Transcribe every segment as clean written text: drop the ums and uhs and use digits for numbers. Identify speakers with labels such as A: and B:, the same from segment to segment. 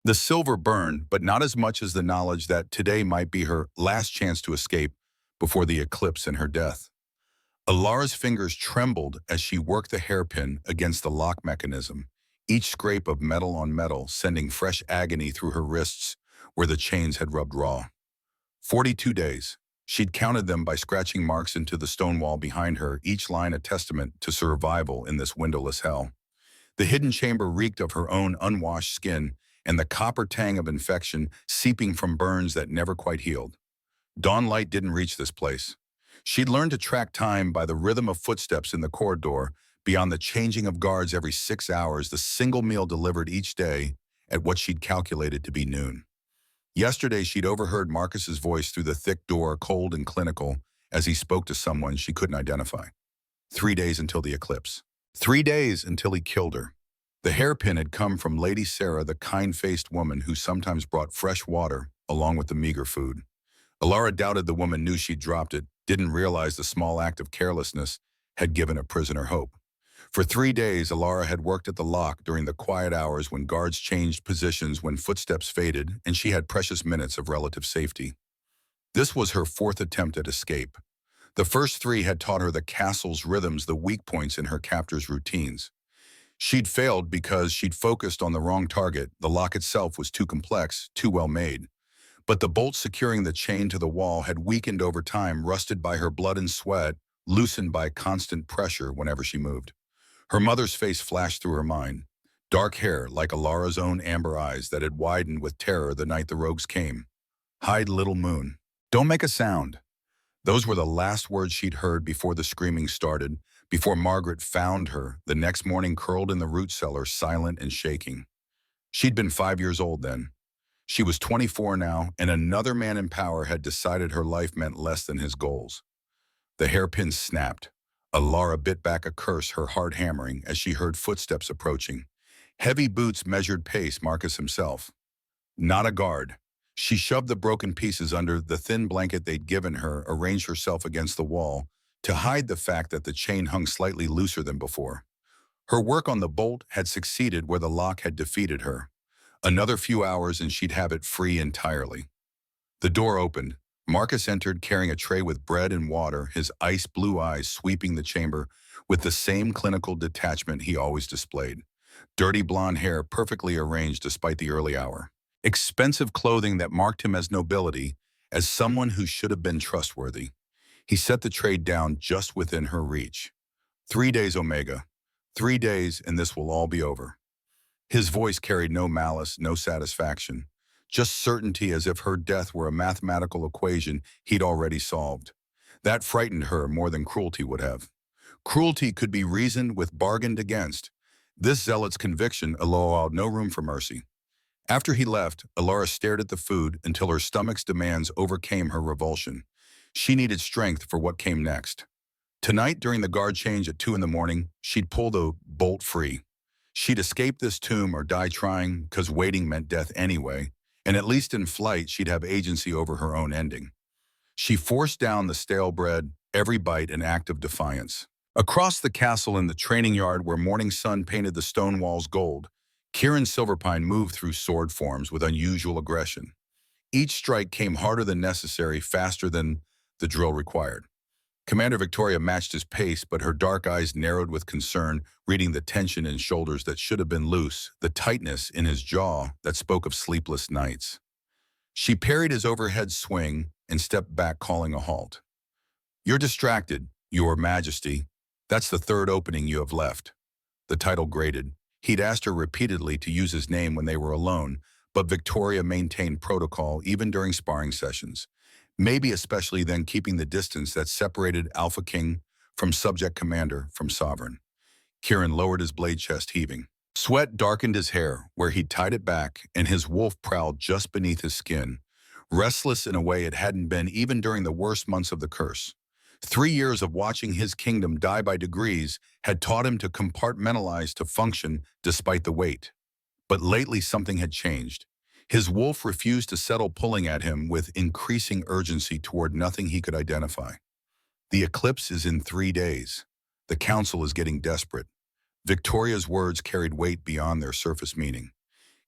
A: The silver burned, but not as much as the knowledge that today might be her last chance to escape before the eclipse and her death. Alara's fingers trembled as she worked the hairpin against the lock mechanism, each scrape of metal on metal sending fresh agony through her wrists where the chains had rubbed raw. 42 days. She'd counted them by scratching marks into the stone wall behind her, each line a testament to survival in this windowless hell. The hidden chamber reeked of her own unwashed skin and the copper tang of infection seeping from burns that never quite healed. Dawnlight didn't reach this place. She'd learned to track time by the rhythm of footsteps in the corridor, beyond the changing of guards every 6 hours, the single meal delivered each day at what she'd calculated to be noon. Yesterday, she'd overheard Marcus's voice through the thick door, cold and clinical, as he spoke to someone she couldn't identify. 3 days until the eclipse. 3 days until he killed her. The hairpin had come from Lady Sarah, the kind-faced woman who sometimes brought fresh water along with the meager food. Alara doubted the woman knew she'd dropped it, didn't realize the small act of carelessness had given a prisoner hope. For 3 days, Alara had worked at the lock during the quiet hours when guards changed positions, when footsteps faded, and she had precious minutes of relative safety. This was her fourth attempt at escape. The first three had taught her the castle's rhythms, the weak points in her captor's routines. She'd failed because she'd focused on the wrong target. The lock itself was too complex, too well made. But the bolt securing the chain to the wall had weakened over time, rusted by her blood and sweat, loosened by constant pressure whenever she moved. Her mother's face flashed through her mind. Dark hair, like Alara's own amber eyes that had widened with terror the night the rogues came. Hide, little moon. Don't make a sound. Those were the last words she'd heard before the screaming started, before Margaret found her the next morning curled in the root cellar, silent and shaking. She'd been 5 years old then. She was 24 now, and another man in power had decided her life meant less than his goals. The hairpin snapped. Alara bit back a curse, her heart hammering, as she heard footsteps approaching. Heavy boots measured pace, Marcus himself. Not a guard. She shoved the broken pieces under the thin blanket they'd given her, arranged herself against the wall to hide the fact that the chain hung slightly looser than before. Her work on the bolt had succeeded where the lock had defeated her. Another few hours and she'd have it free entirely. The door opened. Marcus entered carrying a tray with bread and water, his ice-blue eyes sweeping the chamber with the same clinical detachment he always displayed. Dirty blonde hair perfectly arranged despite the early hour. Expensive clothing that marked him as nobility, as someone who should have been trustworthy. He set the tray down just within her reach. 3 days, Omega. 3 days, and this will all be over. His voice carried no malice, no satisfaction, just certainty, as if her death were a mathematical equation he'd already solved. That frightened her more than cruelty would have. Cruelty could be reasoned with, bargained against. This zealot's conviction allowed no room for mercy. After he left, Alara stared at the food until her stomach's demands overcame her revulsion. She needed strength for what came next. Tonight, during the guard change at 2 in the morning, she'd pull the bolt free. She'd escape this tomb or die trying, because waiting meant death anyway, and at least in flight she'd have agency over her own ending. She forced down the stale bread, every bite an act of defiance. Across the castle, in the training yard where morning sun painted the stone walls gold, Kieran Silverpine moved through sword forms with unusual aggression. Each strike came harder than necessary, faster than the drill required. Commander Victoria matched his pace, but her dark eyes narrowed with concern, reading the tension in shoulders that should have been loose, the tightness in his jaw that spoke of sleepless nights. She parried his overhead swing and stepped back, calling a halt. "You're distracted, Your Majesty. That's the third opening you have left." The title grated. He'd asked her repeatedly to use his name when they were alone, but Victoria maintained protocol even during sparring sessions. Maybe especially then, keeping the distance that separated AlphaKing from subject commander from sovereign. Kieran lowered his blade chest, heaving. Sweat darkened his hair, where he'd tied it back, and his wolf prowled just beneath his skin, restless in a way it hadn't been even during the worst months of the curse. 3 years of watching his kingdom die by degrees had taught him to compartmentalize, to function despite the weight. But lately something had changed. His wolf refused to settle, pulling at him with increasing urgency toward nothing he could identify. The eclipse is in 3 days. The council is getting desperate. Victoria's words carried weight beyond their surface meaning.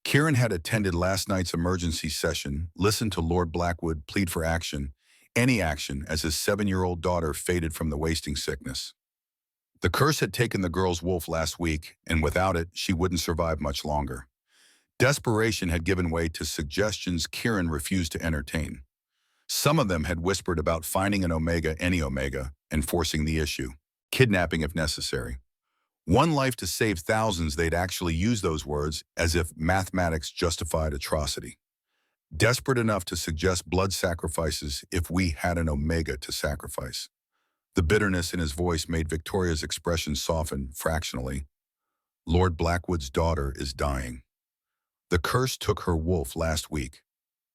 A: Kieran had attended last night's emergency session, listened to Lord Blackwood plead for action, any action, as his 7-year-old daughter faded from the wasting sickness. The curse had taken the girl's wolf last week, and without it, she wouldn't survive much longer. Desperation had given way to suggestions Kieran refused to entertain. Some of them had whispered about finding an Omega, any Omega, and forcing the issue. Kidnapping if necessary. One life to save thousands, they'd actually use those words as if mathematics justified atrocity. Desperate enough to suggest blood sacrifices if we had an Omega to sacrifice. The bitterness in his voice made Victoria's expression soften fractionally. Lord Blackwood's daughter is dying. The curse took her wolf last week.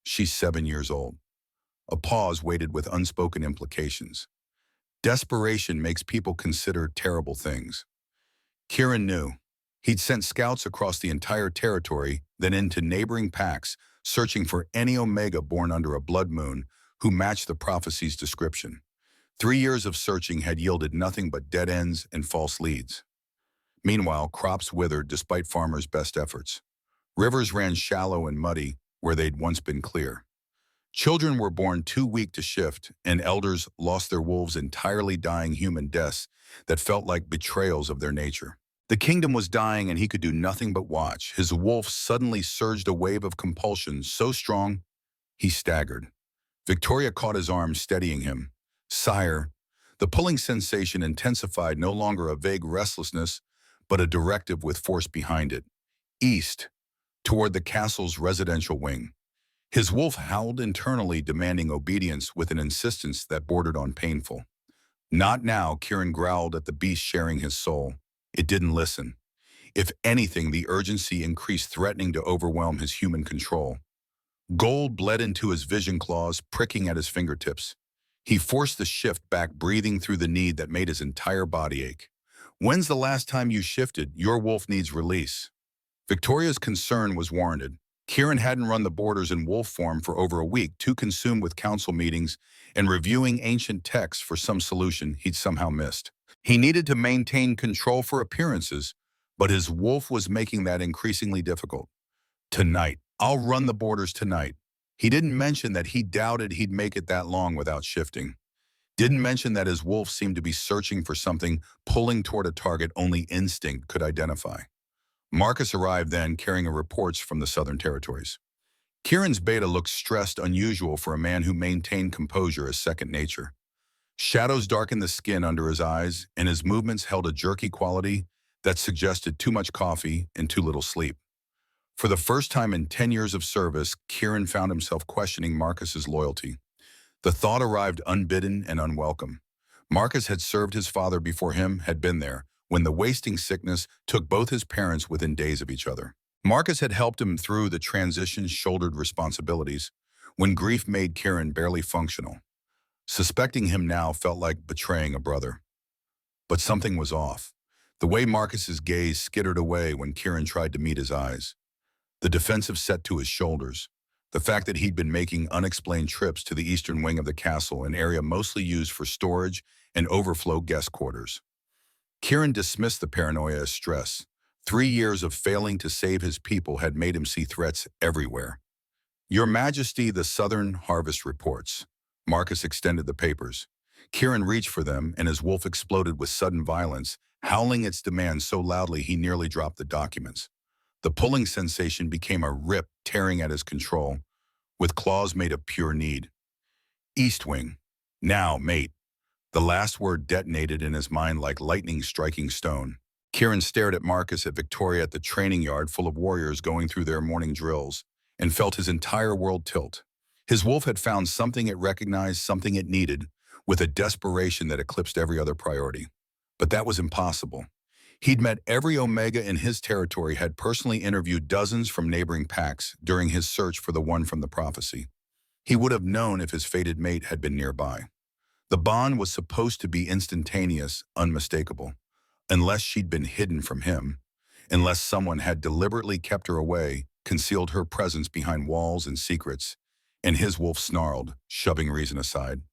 A: She's 7 years old. A pause waited with unspoken implications. Desperation makes people consider terrible things. Kieran knew. He'd sent scouts across the entire territory, then into neighboring packs, searching for any Omega born under a blood moon who matched the prophecy's description. 3 years of searching had yielded nothing but dead ends and false leads. Meanwhile, crops withered despite farmers' best efforts. Rivers ran shallow and muddy where they'd once been clear. Children were born too weak to shift, and elders lost their wolves entirely, dying human deaths that felt like betrayals of their nature. The kingdom was dying, and he could do nothing but watch. His wolf suddenly surged a wave of compulsion so strong he staggered. Victoria caught his arm, steadying him. "Sire." The pulling sensation intensified, no longer a vague restlessness, but a directive with force behind it. East, toward the castle's residential wing. His wolf howled internally, demanding obedience with an insistence that bordered on painful. "Not now," Kieran growled at the beast sharing his soul. It didn't listen. If anything, the urgency increased, threatening to overwhelm his human control. Gold bled into his vision claws, pricking at his fingertips. He forced the shift back, breathing through the need that made his entire body ache. "When's the last time you shifted? Your wolf needs release." Victoria's concern was warranted. Kieran hadn't run the borders in wolf form for over a week, too consumed with council meetings and reviewing ancient texts for some solution he'd somehow missed. He needed to maintain control for appearances, but his wolf was making that increasingly difficult. "Tonight. I'll run the borders tonight." He didn't mention that he doubted he'd make it that long without shifting. Didn't mention that his wolf seemed to be searching for something, pulling toward a target only instinct could identify. Marcus arrived then, carrying reports from the Southern Territories. Kieran's beta looked stressed, unusual for a man who maintained composure as second nature. Shadows darkened the skin under his eyes, and his movements held a jerky quality that suggested too much coffee and too little sleep. For the first time in 10 years of service, Kieran found himself questioning Marcus's loyalty. The thought arrived unbidden and unwelcome. Marcus had served his father before him, had been there when the wasting sickness took both his parents within days of each other. Marcus had helped him through the transition, shouldered responsibilities, when grief made Kieran barely functional. Suspecting him now felt like betraying a brother. But something was off. The way Marcus's gaze skittered away when Kieran tried to meet his eyes. The defensive set to his shoulders. The fact that he'd been making unexplained trips to the eastern wing of the castle, an area mostly used for storage and overflow guest quarters. Kieran dismissed the paranoia as stress. 3 years of failing to save his people had made him see threats everywhere. "Your Majesty, the Southern Harvest reports." Marcus extended the papers. Kieran reached for them, and his wolf exploded with sudden violence, howling its demands so loudly he nearly dropped the documents. The pulling sensation became a rip, tearing at his control, with claws made of pure need. "East Wing. Now, mate." The last word detonated in his mind like lightning striking stone. Kieran stared at Marcus, at Victoria, at the training yard full of warriors going through their morning drills, and felt his entire world tilt. His wolf had found something it recognized, something it needed, with a desperation that eclipsed every other priority. But that was impossible. He'd met every Omega in his territory, had personally interviewed dozens from neighboring packs during his search for the one from the prophecy. He would have known if his fated mate had been nearby. The bond was supposed to be instantaneous, unmistakable, unless she'd been hidden from him, unless someone had deliberately kept her away, concealed her presence behind walls and secrets, and his wolf snarled, shoving reason aside.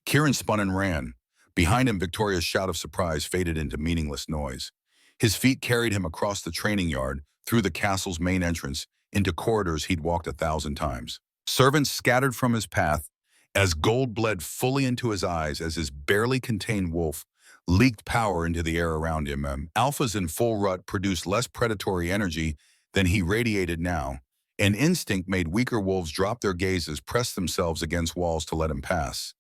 A: Kieran spun and ran. Behind him, Victoria's shout of surprise faded into meaningless noise. His feet carried him across the training yard, through the castle's main entrance, into corridors he'd walked 1,000 times. Servants scattered from his path as gold bled fully into his eyes as his barely contained wolf leaked power into the air around him. Alphas in full rut produced less predatory energy than he radiated now. An instinct made weaker wolves drop their gazes, press themselves against walls to let him pass.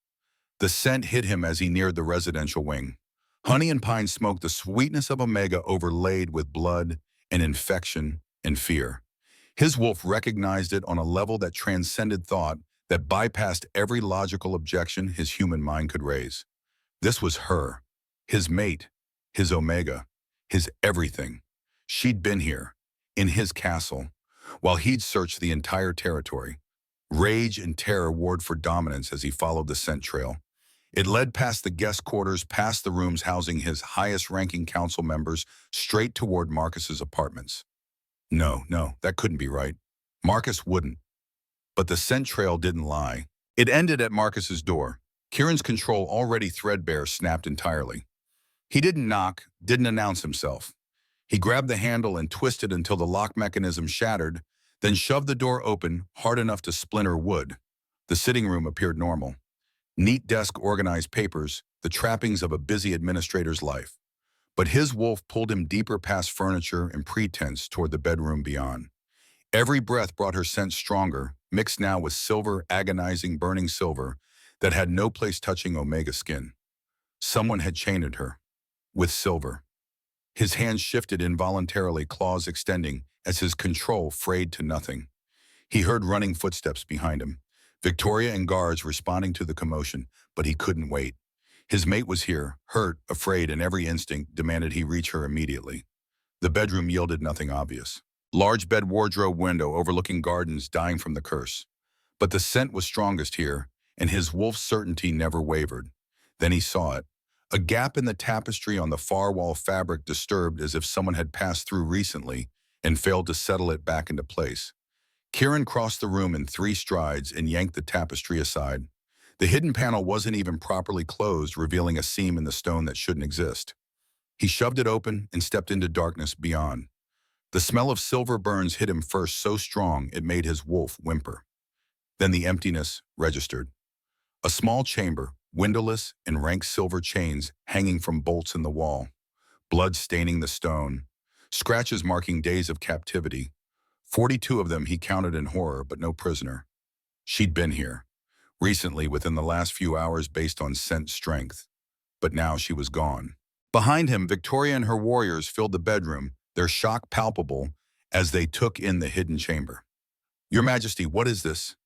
A: The scent hit him as he neared the residential wing. Honey and pine smoke, the sweetness of Omega overlaid with blood and infection and fear. His wolf recognized it on a level that transcended thought, that bypassed every logical objection his human mind could raise. This was her, his mate, his Omega, his everything. She'd been here, in his castle, while he'd searched the entire territory. Rage and terror warred for dominance as he followed the scent trail. It led past the guest quarters, past the rooms housing his highest-ranking council members, straight toward Marcus's apartments. No, that couldn't be right. Marcus wouldn't. But the scent trail didn't lie. It ended at Marcus's door. Kieran's control, already threadbare, snapped entirely. He didn't knock, didn't announce himself. He grabbed the handle and twisted until the lock mechanism shattered, then shoved the door open hard enough to splinter wood. The sitting room appeared normal. Neat desk, organized papers, the trappings of a busy administrator's life. But his wolf pulled him deeper past furniture and pretense toward the bedroom beyond. Every breath brought her scent stronger, mixed now with silver, agonizing, burning silver that had no place touching Omega skin. Someone had chained her, with silver. His hands shifted involuntarily, claws extending as his control frayed to nothing. He heard running footsteps behind him, Victoria and guards responding to the commotion, but he couldn't wait. His mate was here, hurt, afraid, and every instinct demanded he reach her immediately. The bedroom yielded nothing obvious. Large bed, wardrobe, window overlooking gardens dying from the curse. But the scent was strongest here, and his wolf's certainty never wavered. Then he saw it. A gap in the tapestry on the far wall fabric, disturbed as if someone had passed through recently and failed to settle it back into place. Kieran crossed the room in 3 strides and yanked the tapestry aside. The hidden panel wasn't even properly closed, revealing a seam in the stone that shouldn't exist. He shoved it open and stepped into darkness beyond. The smell of silver burns hit him first, so strong it made his wolf whimper. Then the emptiness registered. A small chamber, windowless, and rank silver chains hanging from bolts in the wall. Blood staining the stone. Scratches marking days of captivity. 42 of them he counted in horror, but no prisoner. She'd been here. Recently, within the last few hours, based on scent strength. But now she was gone. Behind him, Victoria and her warriors filled the bedroom, their shock palpable as they took in the hidden chamber. "Your Majesty, what is this?"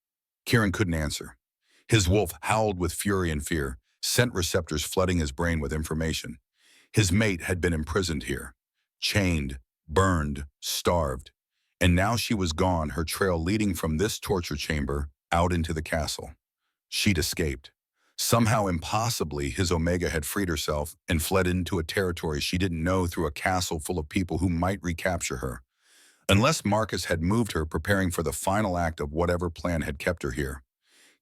A: Kieran couldn't answer. His wolf howled with fury and fear, scent receptors flooding his brain with information. His mate had been imprisoned here, chained, burned, starved. And now she was gone, her trail leading from this torture chamber out into the castle. She'd escaped. Somehow, impossibly, his Omega had freed herself and fled into a territory she didn't know, through a castle full of people who might recapture her. Unless Marcus had moved her, preparing for the final act of whatever plan had kept her here.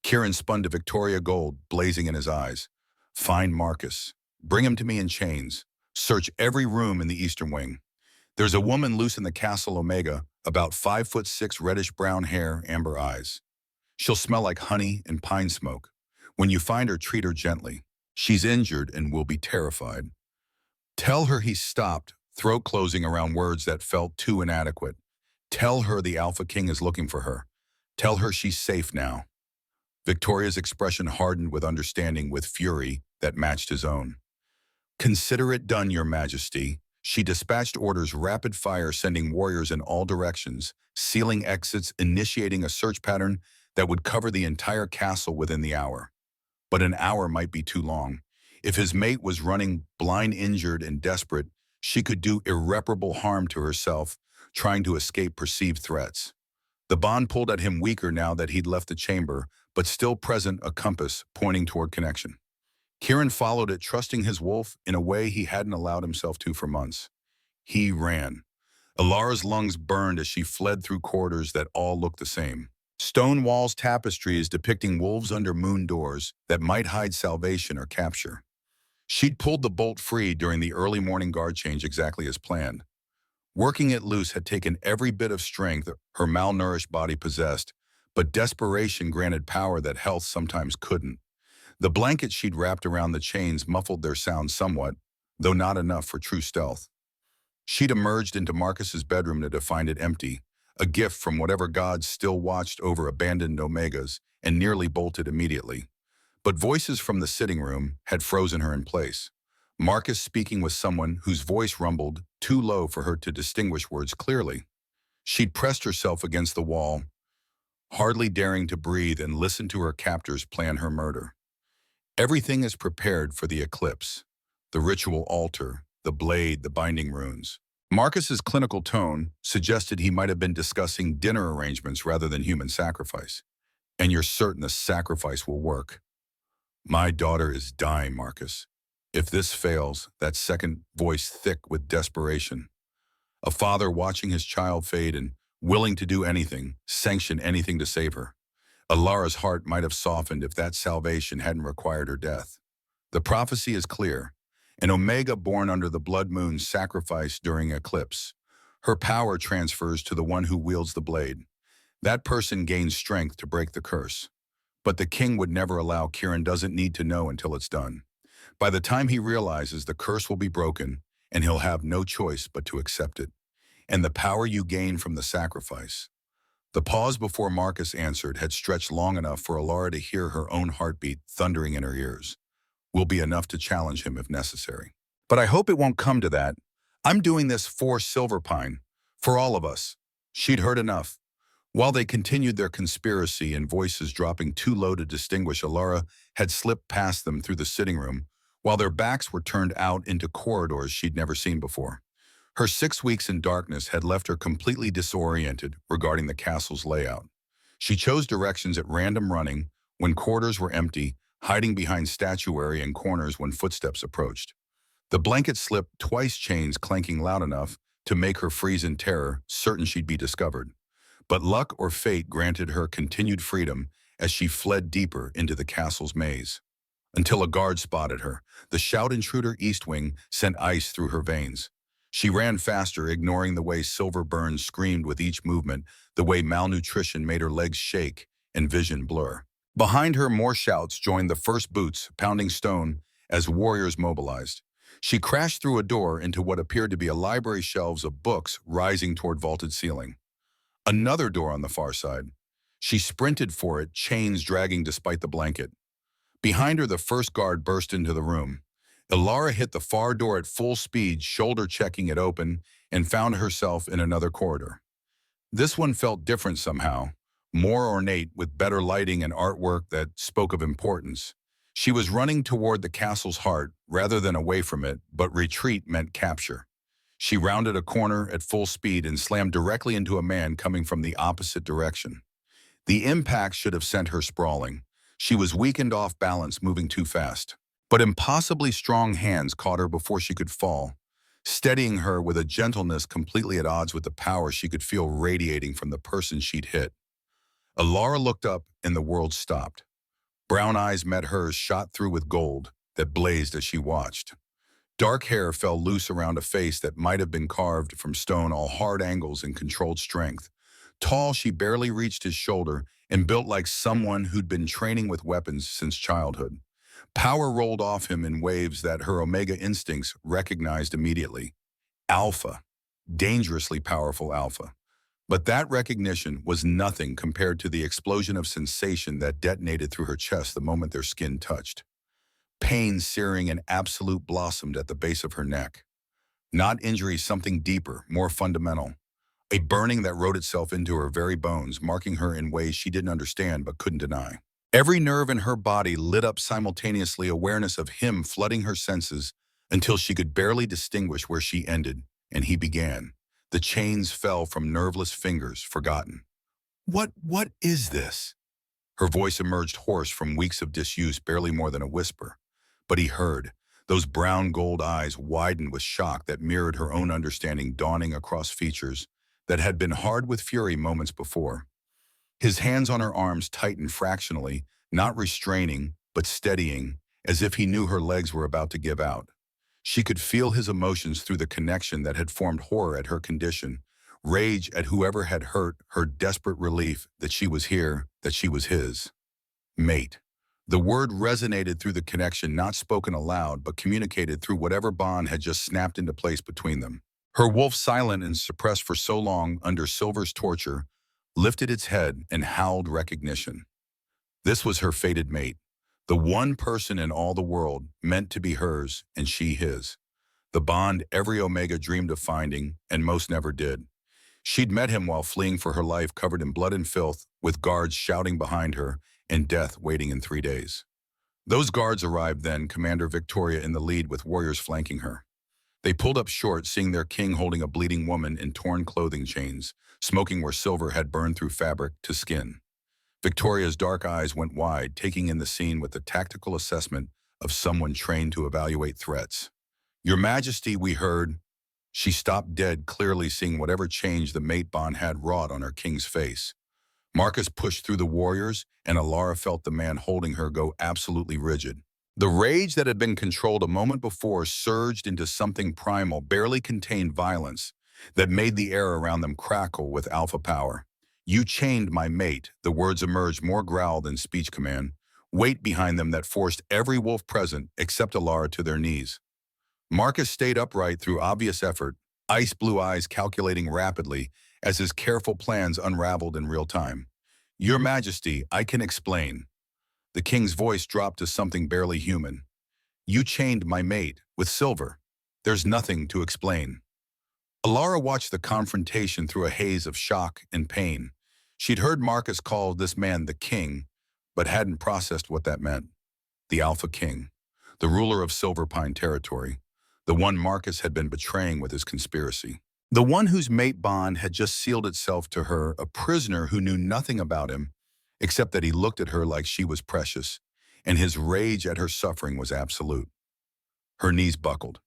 A: Kieran spun to Victoria, gold blazing in his eyes. "Find Marcus. Bring him to me in chains. Search every room in the eastern wing. There's a woman loose in the castle, Omega, about 5'6", reddish-brown hair, amber eyes. She'll smell like honey and pine smoke. When you find her, treat her gently. She's injured and will be terrified." Tell her he stopped, throat closing around words that felt too inadequate. Tell her the Alpha King is looking for her. Tell her she's safe now. Victoria's expression hardened with understanding, with fury that matched his own. "Consider it done, Your Majesty." She dispatched orders rapid fire, sending warriors in all directions, sealing exits, initiating a search pattern that would cover the entire castle within the hour. But an hour might be too long. If his mate was running, blind, injured, and desperate, she could do irreparable harm to herself, trying to escape perceived threats. The bond pulled at him weaker now that he'd left the chamber, but still present, a compass pointing toward connection. Kieran followed it, trusting his wolf in a way he hadn't allowed himself to for months. He ran. Alara's lungs burned as she fled through corridors that all looked the same. Stone walls, tapestries depicting wolves under moon doors that might hide salvation or capture. She'd pulled the bolt free during the early morning guard change, exactly as planned. Working it loose had taken every bit of strength her malnourished body possessed, but desperation granted power that health sometimes couldn't. The blanket she'd wrapped around the chains muffled their sound somewhat, though not enough for true stealth. She'd emerged into Marcus's bedroom to find it empty, a gift from whatever gods still watched over abandoned Omegas, and nearly bolted immediately. But voices from the sitting room had frozen her in place. Marcus speaking with someone whose voice rumbled too low for her to distinguish words clearly. She'd pressed herself against the wall, hardly daring to breathe and listen to her captors plan her murder. Everything is prepared for the eclipse. The ritual altar, the blade, the binding runes. Marcus's clinical tone suggested he might have been discussing dinner arrangements rather than human sacrifice. And you're certain the sacrifice will work. My daughter is dying, Marcus. If this fails, that second voice thick with desperation. A father watching his child fade and willing to do anything, sanction anything to save her. Alara's heart might have softened if that salvation hadn't required her death. The prophecy is clear. An Omega born under the blood moon sacrificed during eclipse. Her power transfers to the one who wields the blade. That person gains strength to break the curse. But the king would never allow. Kieran doesn't need to know until it's done. By the time he realizes the curse will be broken, and he'll have no choice but to accept it. And the power you gain from the sacrifice. The pause before Marcus answered had stretched long enough for Alara to hear her own heartbeat thundering in her ears. Will be enough to challenge him if necessary. But I hope it won't come to that. I'm doing this for Silverpine, for all of us. She'd heard enough. While they continued their conspiracy and voices dropping too low to distinguish, Alara had slipped past them through the sitting room, while their backs were turned out into corridors she'd never seen before. Her 6 weeks in darkness had left her completely disoriented regarding the castle's layout. She chose directions at random, running when corridors were empty, hiding behind statuary and corners when footsteps approached. The blanket slipped twice, chains clanking loud enough to make her freeze in terror, certain she'd be discovered. But luck or fate granted her continued freedom as she fled deeper into the castle's maze. Until a guard spotted her, the shout intruder East Wing sent ice through her veins. She ran faster, ignoring the way silver burns screamed with each movement, the way malnutrition made her legs shake and vision blur. Behind her, more shouts joined the first boots, pounding stone as warriors mobilized. She crashed through a door into what appeared to be a library, shelves of books rising toward vaulted ceiling. Another door on the far side. She sprinted for it, chains dragging despite the blanket. Behind her, the first guard burst into the room. Alara hit the far door at full speed, shoulder checking it open, and found herself in another corridor. This one felt different somehow, more ornate with better lighting and artwork that spoke of importance. She was running toward the castle's heart rather than away from it, but retreat meant capture. She rounded a corner at full speed and slammed directly into a man coming from the opposite direction. The impact should have sent her sprawling. She was weakened, off balance, moving too fast. But impossibly strong hands caught her before she could fall, steadying her with a gentleness completely at odds with the power she could feel radiating from the person she'd hit. Alara looked up and the world stopped. Brown eyes met hers, shot through with gold that blazed as she watched. Dark hair fell loose around a face that might have been carved from stone, all hard angles and controlled strength. Tall, she barely reached his shoulder and built like someone who'd been training with weapons since childhood. Power rolled off him in waves that her Omega instincts recognized immediately. Alpha. Dangerously powerful Alpha. But that recognition was nothing compared to the explosion of sensation that detonated through her chest the moment their skin touched. Pain, searing and absolute, blossomed at the base of her neck. Not injury, something deeper, more fundamental. A burning that wrote itself into her very bones, marking her in ways she didn't understand but couldn't deny. Every nerve in her body lit up simultaneously, awareness of him flooding her senses until she could barely distinguish where she ended and he began. The chains fell from nerveless fingers, forgotten. What is this? Her voice emerged hoarse from weeks of disuse, barely more than a whisper. But he heard. Those brown gold eyes widened with shock that mirrored her own understanding dawning across features that had been hard with fury moments before. His hands on her arms tightened fractionally, not restraining, but steadying, as if he knew her legs were about to give out. She could feel his emotions through the connection that had formed horror at her condition, rage at whoever had hurt her, desperate relief that she was here, that she was his mate. The word resonated through the connection, not spoken aloud, but communicated through whatever bond had just snapped into place between them. Her wolf, silent and suppressed for so long under Silver's torture, lifted its head and howled recognition. This was her fated mate, the one person in all the world meant to be hers and she his. The bond every Omega dreamed of finding, and most never did. She'd met him while fleeing for her life, covered in blood and filth, with guards shouting behind her and death waiting in 3 days. Those guards arrived then, Commander Victoria in the lead with warriors flanking her. They pulled up short, seeing their king holding a bleeding woman in torn clothing chains, smoking where Silver had burned through fabric to skin. Victoria's dark eyes went wide, taking in the scene with the tactical assessment of someone trained to evaluate threats. "Your Majesty," we heard. She stopped dead, clearly seeing whatever change the mate bond had wrought on her king's face. Marcus pushed through the warriors, and Alara felt the man holding her go absolutely rigid. The rage that had been controlled a moment before surged into something primal, barely contained violence, that made the air around them crackle with alpha power. "You chained my mate," the words emerged more growl than speech command, weight behind them that forced every wolf present, except Alara, to their knees. Marcus stayed upright through obvious effort, ice blue eyes calculating rapidly as his careful plans unraveled in real time. "Your Majesty, I can explain." The king's voice dropped to something barely human. "You chained my mate with Silver. There's nothing to explain." Alara watched the confrontation through a haze of shock and pain. She'd heard Marcus call this man the king, but hadn't processed what that meant. The Alpha King, the ruler of Silver Pine territory, the one Marcus had been betraying with his conspiracy. The one whose mate bond had just sealed itself to her, a prisoner who knew nothing about him, except that he looked at her like she was precious, and his rage at her suffering was absolute. Her knees buckled.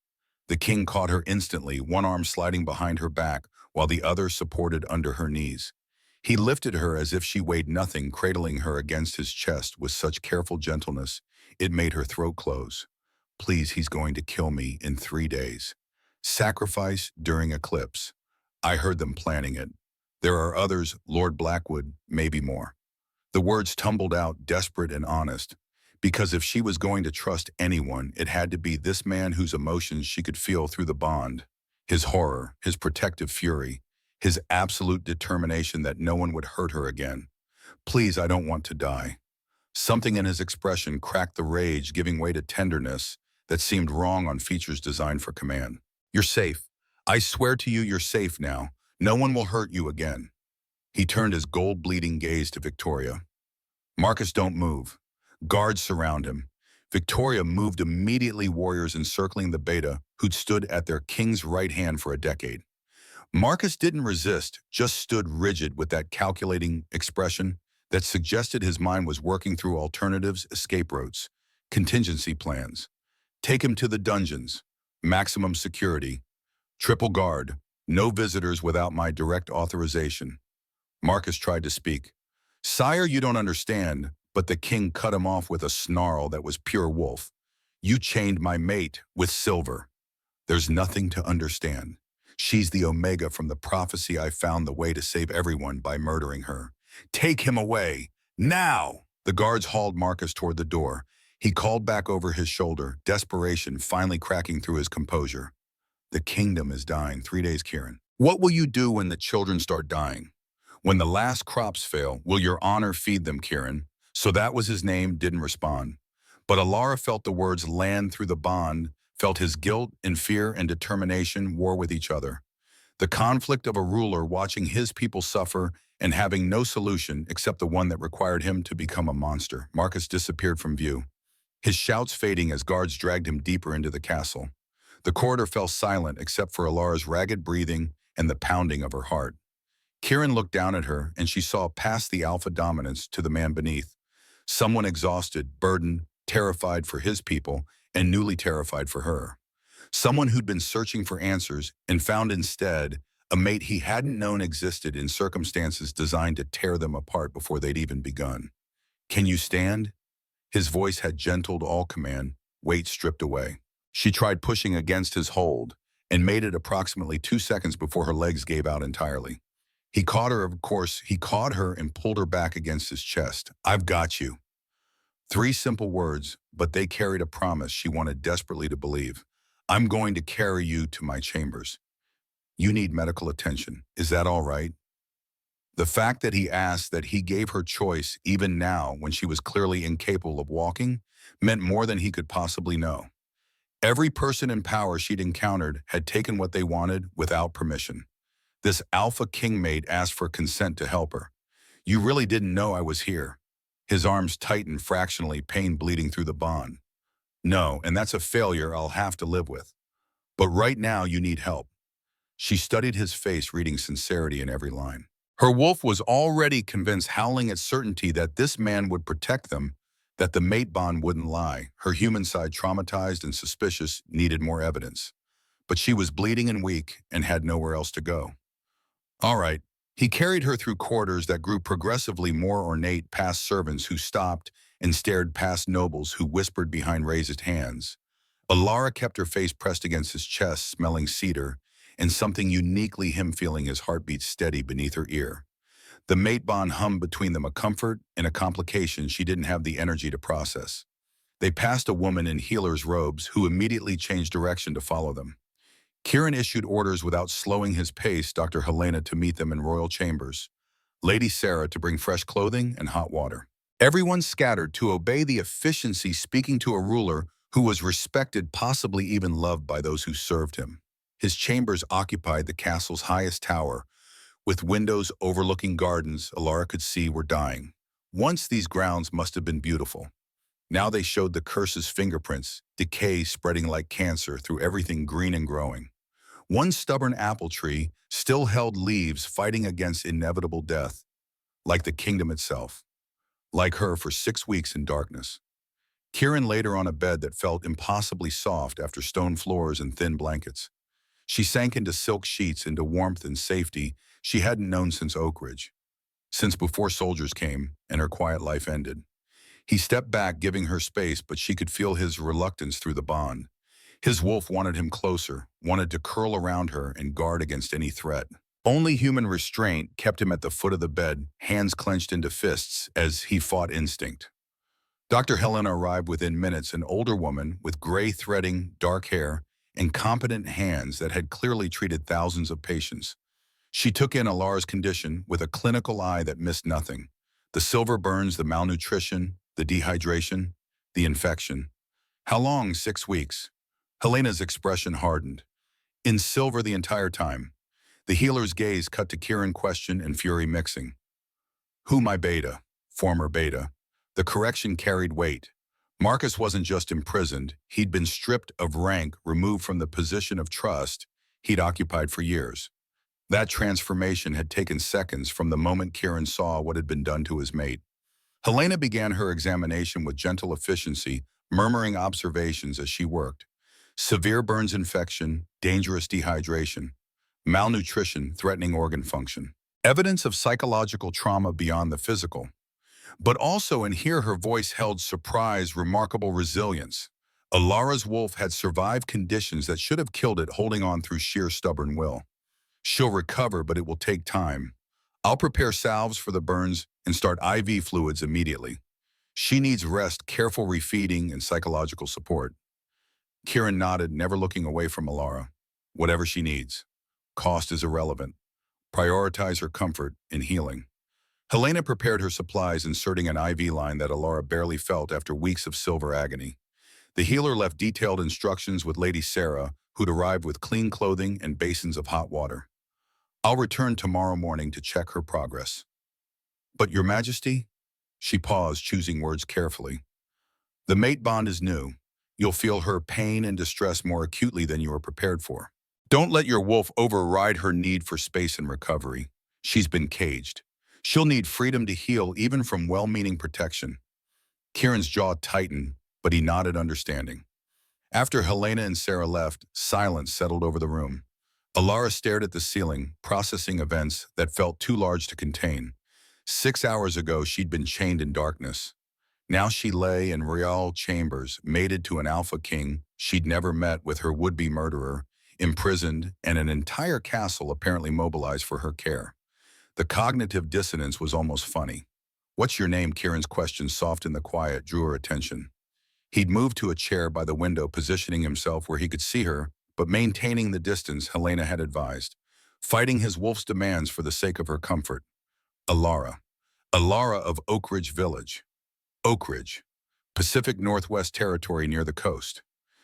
A: The king caught her instantly, one arm sliding behind her back, while the other supported under her knees. He lifted her as if she weighed nothing, cradling her against his chest with such careful gentleness, it made her throat close. "Please, he's going to kill me in 3 days. Sacrifice during eclipse. I heard them planning it. There are others, Lord Blackwood, maybe more." The words tumbled out, desperate and honest, because if she was going to trust anyone, it had to be this man whose emotions she could feel through the bond. His horror, his protective fury, his absolute determination that no one would hurt her again. "Please, I don't want to die." Something in his expression cracked the rage, giving way to tenderness that seemed wrong on features designed for command. "You're safe. I swear to you, you're safe now. No one will hurt you again." He turned his gold-bleeding gaze to Victoria. "Marcus, don't move." Guards surround him. Victoria moved immediately, warriors encircling the beta, who'd stood at their king's right hand for a decade. Marcus didn't resist, just stood rigid with that calculating expression that suggested his mind was working through alternatives, escape routes, contingency plans. "Take him to the dungeons. Maximum security. Triple guard. No visitors without my direct authorization." Marcus tried to speak. "Sire, you don't understand," but the king cut him off with a snarl that was pure wolf. "You chained my mate with Silver. There's nothing to understand. She's the Omega from the prophecy. I found the way to save everyone by murdering her. Take him away. Now!" The guards hauled Marcus toward the door. He called back over his shoulder, desperation finally cracking through his composure. "The kingdom is dying. 3 days, Kieran. What will you do when the children start dying? When the last crops fail, will your honor feed them, Kieran?" So that was his name, didn't respond. But Alara felt the words land through the bond, felt his guilt and fear and determination war with each other. The conflict of a ruler watching his people suffer and having no solution except the one that required him to become a monster. Marcus disappeared from view, his shouts fading as guards dragged him deeper into the castle. The corridor fell silent except for Alara's ragged breathing and the pounding of her heart. Kieran looked down at her, and she saw past the alpha dominance to the man beneath. Someone exhausted, burdened, terrified for his people, and newly terrified for her. Someone who'd been searching for answers and found instead a mate he hadn't known existed in circumstances designed to tear them apart before they'd even begun. "Can you stand?" His voice had gentled all command, weight stripped away. She tried pushing against his hold and made it approximately 2 seconds before her legs gave out entirely. He caught her, of course, he caught her and pulled her back against his chest. "I've got you." 3 simple words, but they carried a promise she wanted desperately to believe. "I'm going to carry you to my chambers. You need medical attention. Is that all right?" The fact that he asked that he gave her choice even now when she was clearly incapable of walking meant more than he could possibly know. Every person in power she'd encountered had taken what they wanted without permission. This Alpha King mate asked for consent to help her. "You really didn't know I was here." His arms tightened fractionally, pain bleeding through the bond. "No, and that's a failure I'll have to live with. But right now you need help." She studied his face, reading sincerity in every line. Her wolf was already convinced, howling at certainty that this man would protect them, that the mate bond wouldn't lie. Her human side, traumatized and suspicious, needed more evidence. But she was bleeding and weak and had nowhere else to go. All right. He carried her through corridors that grew progressively more ornate, past servants who stopped and stared, past nobles who whispered behind raised hands. Alara kept her face pressed against his chest, smelling cedar, and something uniquely him, feeling his heartbeat steady beneath her ear. The mate bond hummed between them, a comfort and a complication she didn't have the energy to process. They passed a woman in healer's robes who immediately changed direction to follow them. Kieran issued orders without slowing his pace, Dr. Helena to meet them in royal chambers, Lady Sarah to bring fresh clothing and hot water. Everyone scattered to obey the efficiency, speaking to a ruler who was respected, possibly even loved by those who served him. His chambers occupied the castle's highest tower, with windows overlooking gardens Alara could see were dying. Once these grounds must have been beautiful. Now they showed the curse's fingerprints, decay spreading like cancer through everything green and growing. One stubborn apple tree still held leaves, fighting against inevitable death, like the kingdom itself. Like her, for 6 weeks in darkness. Kieran laid her on a bed that felt impossibly soft after stone floors and thin blankets. She sank into silk sheets, into warmth and safety she hadn't known since Oak Ridge, since before soldiers came and her quiet life ended. He stepped back, giving her space, but she could feel his reluctance through the bond. His wolf wanted him closer, wanted to curl around her and guard against any threat. Only human restraint kept him at the foot of the bed, hands clenched into fists as he fought instinct. Dr. Helena arrived within minutes, an older woman with gray threading, dark hair, and competent hands that had clearly treated thousands of patients. She took in Alara's condition with a clinical eye that missed nothing. The silver burns, the malnutrition, the dehydration, the infection. How long? 6 weeks. Helena's expression hardened. In silver the entire time. The healer's gaze cut to Kieran, question and fury mixing. "Who, my beta?" Former beta. The correction carried weight. Marcus wasn't just imprisoned, he'd been stripped of rank, removed from the position of trust he'd occupied for years. That transformation had taken seconds from the moment Kieran saw what had been done to his mate. Helena began her examination with gentle efficiency, murmuring observations as she worked. Severe burns, infection, dangerous dehydration, malnutrition, threatening organ function. Evidence of psychological trauma beyond the physical. But also in here her voice held surprise, remarkable resilience. Alara's wolf had survived conditions that should have killed it, holding on through sheer stubborn will. "She'll recover, but it will take time. I'll prepare salves for the burns and start IV fluids immediately. She needs rest, careful refeeding, and psychological support." Kieran nodded, never looking away from Alara. "Whatever she needs. Cost is irrelevant. Prioritize her comfort and healing." Helena prepared her supplies, inserting an IV line that Alara barely felt after weeks of silver agony. The healer left detailed instructions with Lady Sarah, who'd arrived with clean clothing and basins of hot water. "I'll return tomorrow morning to check her progress." "But Your Majesty?" She paused, choosing words carefully. "The mate bond is new. You'll feel her pain and distress more acutely than you are prepared for. Don't let your wolf override her need for space and recovery. She's been caged. She'll need freedom to heal, even from well-meaning protection." Kieran's jaw tightened, but he nodded understanding. After Helena and Sarah left, silence settled over the room. Alara stared at the ceiling, processing events that felt too large to contain. 6 hours ago, she'd been chained in darkness. Now she lay in royal chambers, mated to an Alpha King, she'd never met with her would-be murderer, imprisoned, and an entire castle apparently mobilized for her care. The cognitive dissonance was almost funny. "What's your name?" Kieran's question, soft in the quiet, drew her attention. He'd moved to a chair by the window, positioning himself where he could see her, but maintaining the distance Helena had advised, fighting his wolf's demands for the sake of her comfort. Alara. Alara of Oak Ridge Village. Oak Ridge. Pacific Northwest Territory near the coast.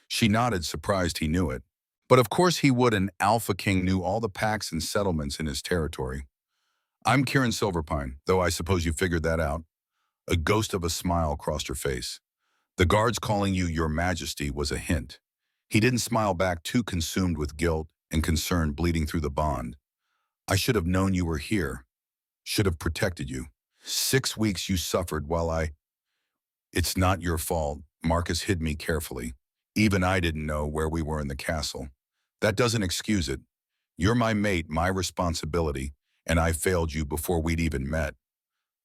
A: She nodded, surprised he knew it. But of course he would, an Alpha King knew all the pacts and settlements in his territory. "I'm Kieran Silverpine, though I suppose you figured that out." A ghost of a smile crossed her face. "The guards calling you Your Majesty was a hint." He didn't smile back, too consumed with guilt and concern bleeding through the bond. "I should have known you were here. Should have protected you. 6 weeks you suffered while I—" "It's not your fault." Marcus hid me carefully. "Even I didn't know where we were in the castle. That doesn't excuse it. You're my mate, my responsibility, and I failed you before we'd even met."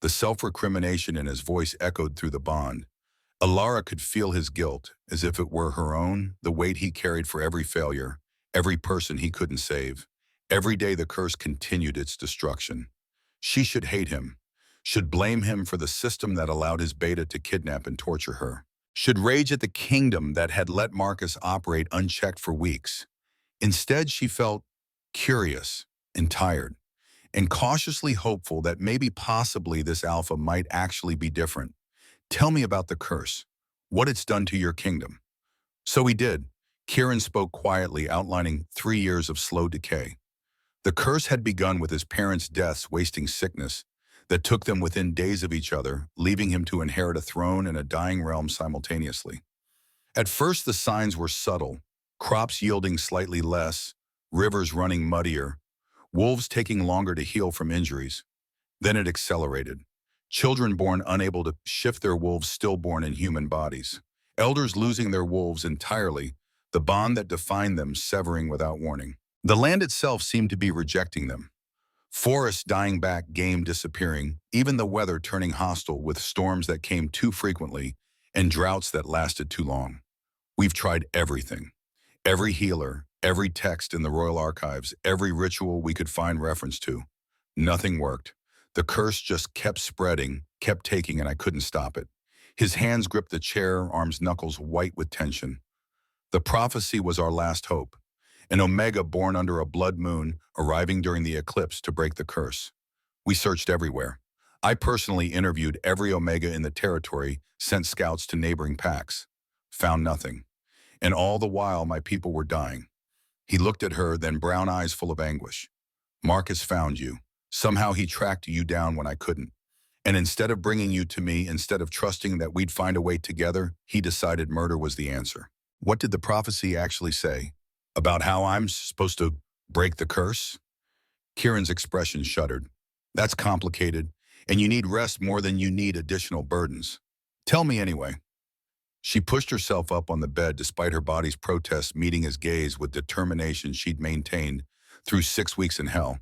A: The self-recrimination in his voice echoed through the bond. Alara could feel his guilt, as if it were her own, the weight he carried for every failure, every person he couldn't save. Every day the curse continued its destruction. She should hate him, should blame him for the system that allowed his beta to kidnap and torture her, should rage at the kingdom that had let Marcus operate unchecked for weeks. Instead, she felt curious and tired, and cautiously hopeful that maybe possibly this Alpha might actually be different. "Tell me about the curse, what it's done to your kingdom." So he did. Kieran spoke quietly, outlining 3 years of slow decay. The curse had begun with his parents' deaths, wasting sickness that took them within days of each other, leaving him to inherit a throne and a dying realm simultaneously. At first the signs were subtle, crops yielding slightly less, rivers running muddier, wolves taking longer to heal from injuries. Then it accelerated. Children born unable to shift their wolves stillborn in human bodies. Elders losing their wolves entirely, the bond that defined them severing without warning. The land itself seemed to be rejecting them. Forests dying back, game disappearing, even the weather turning hostile with storms that came too frequently and droughts that lasted too long. "We've tried everything. Every healer, every text in the royal archives, every ritual we could find reference to. Nothing worked. The curse just kept spreading, kept taking, and I couldn't stop it." His hands gripped the chair, arms knuckles white with tension. "The prophecy was our last hope. An Omega born under a blood moon, arriving during the eclipse to break the curse. We searched everywhere. I personally interviewed every Omega in the territory, sent scouts to neighboring packs. Found nothing. And all the while my people were dying." He looked at her, then brown eyes full of anguish. "Marcus found you. Somehow he tracked you down when I couldn't. And instead of bringing you to me, instead of trusting that we'd find a way together, he decided murder was the answer." "What did the prophecy actually say? About how I'm supposed to break the curse?" Kieran's expression shuddered. "That's complicated, and you need rest more than you need additional burdens. Tell me anyway." She pushed herself up on the bed despite her body's protests, meeting his gaze with determination she'd maintained through 6 weeks in hell.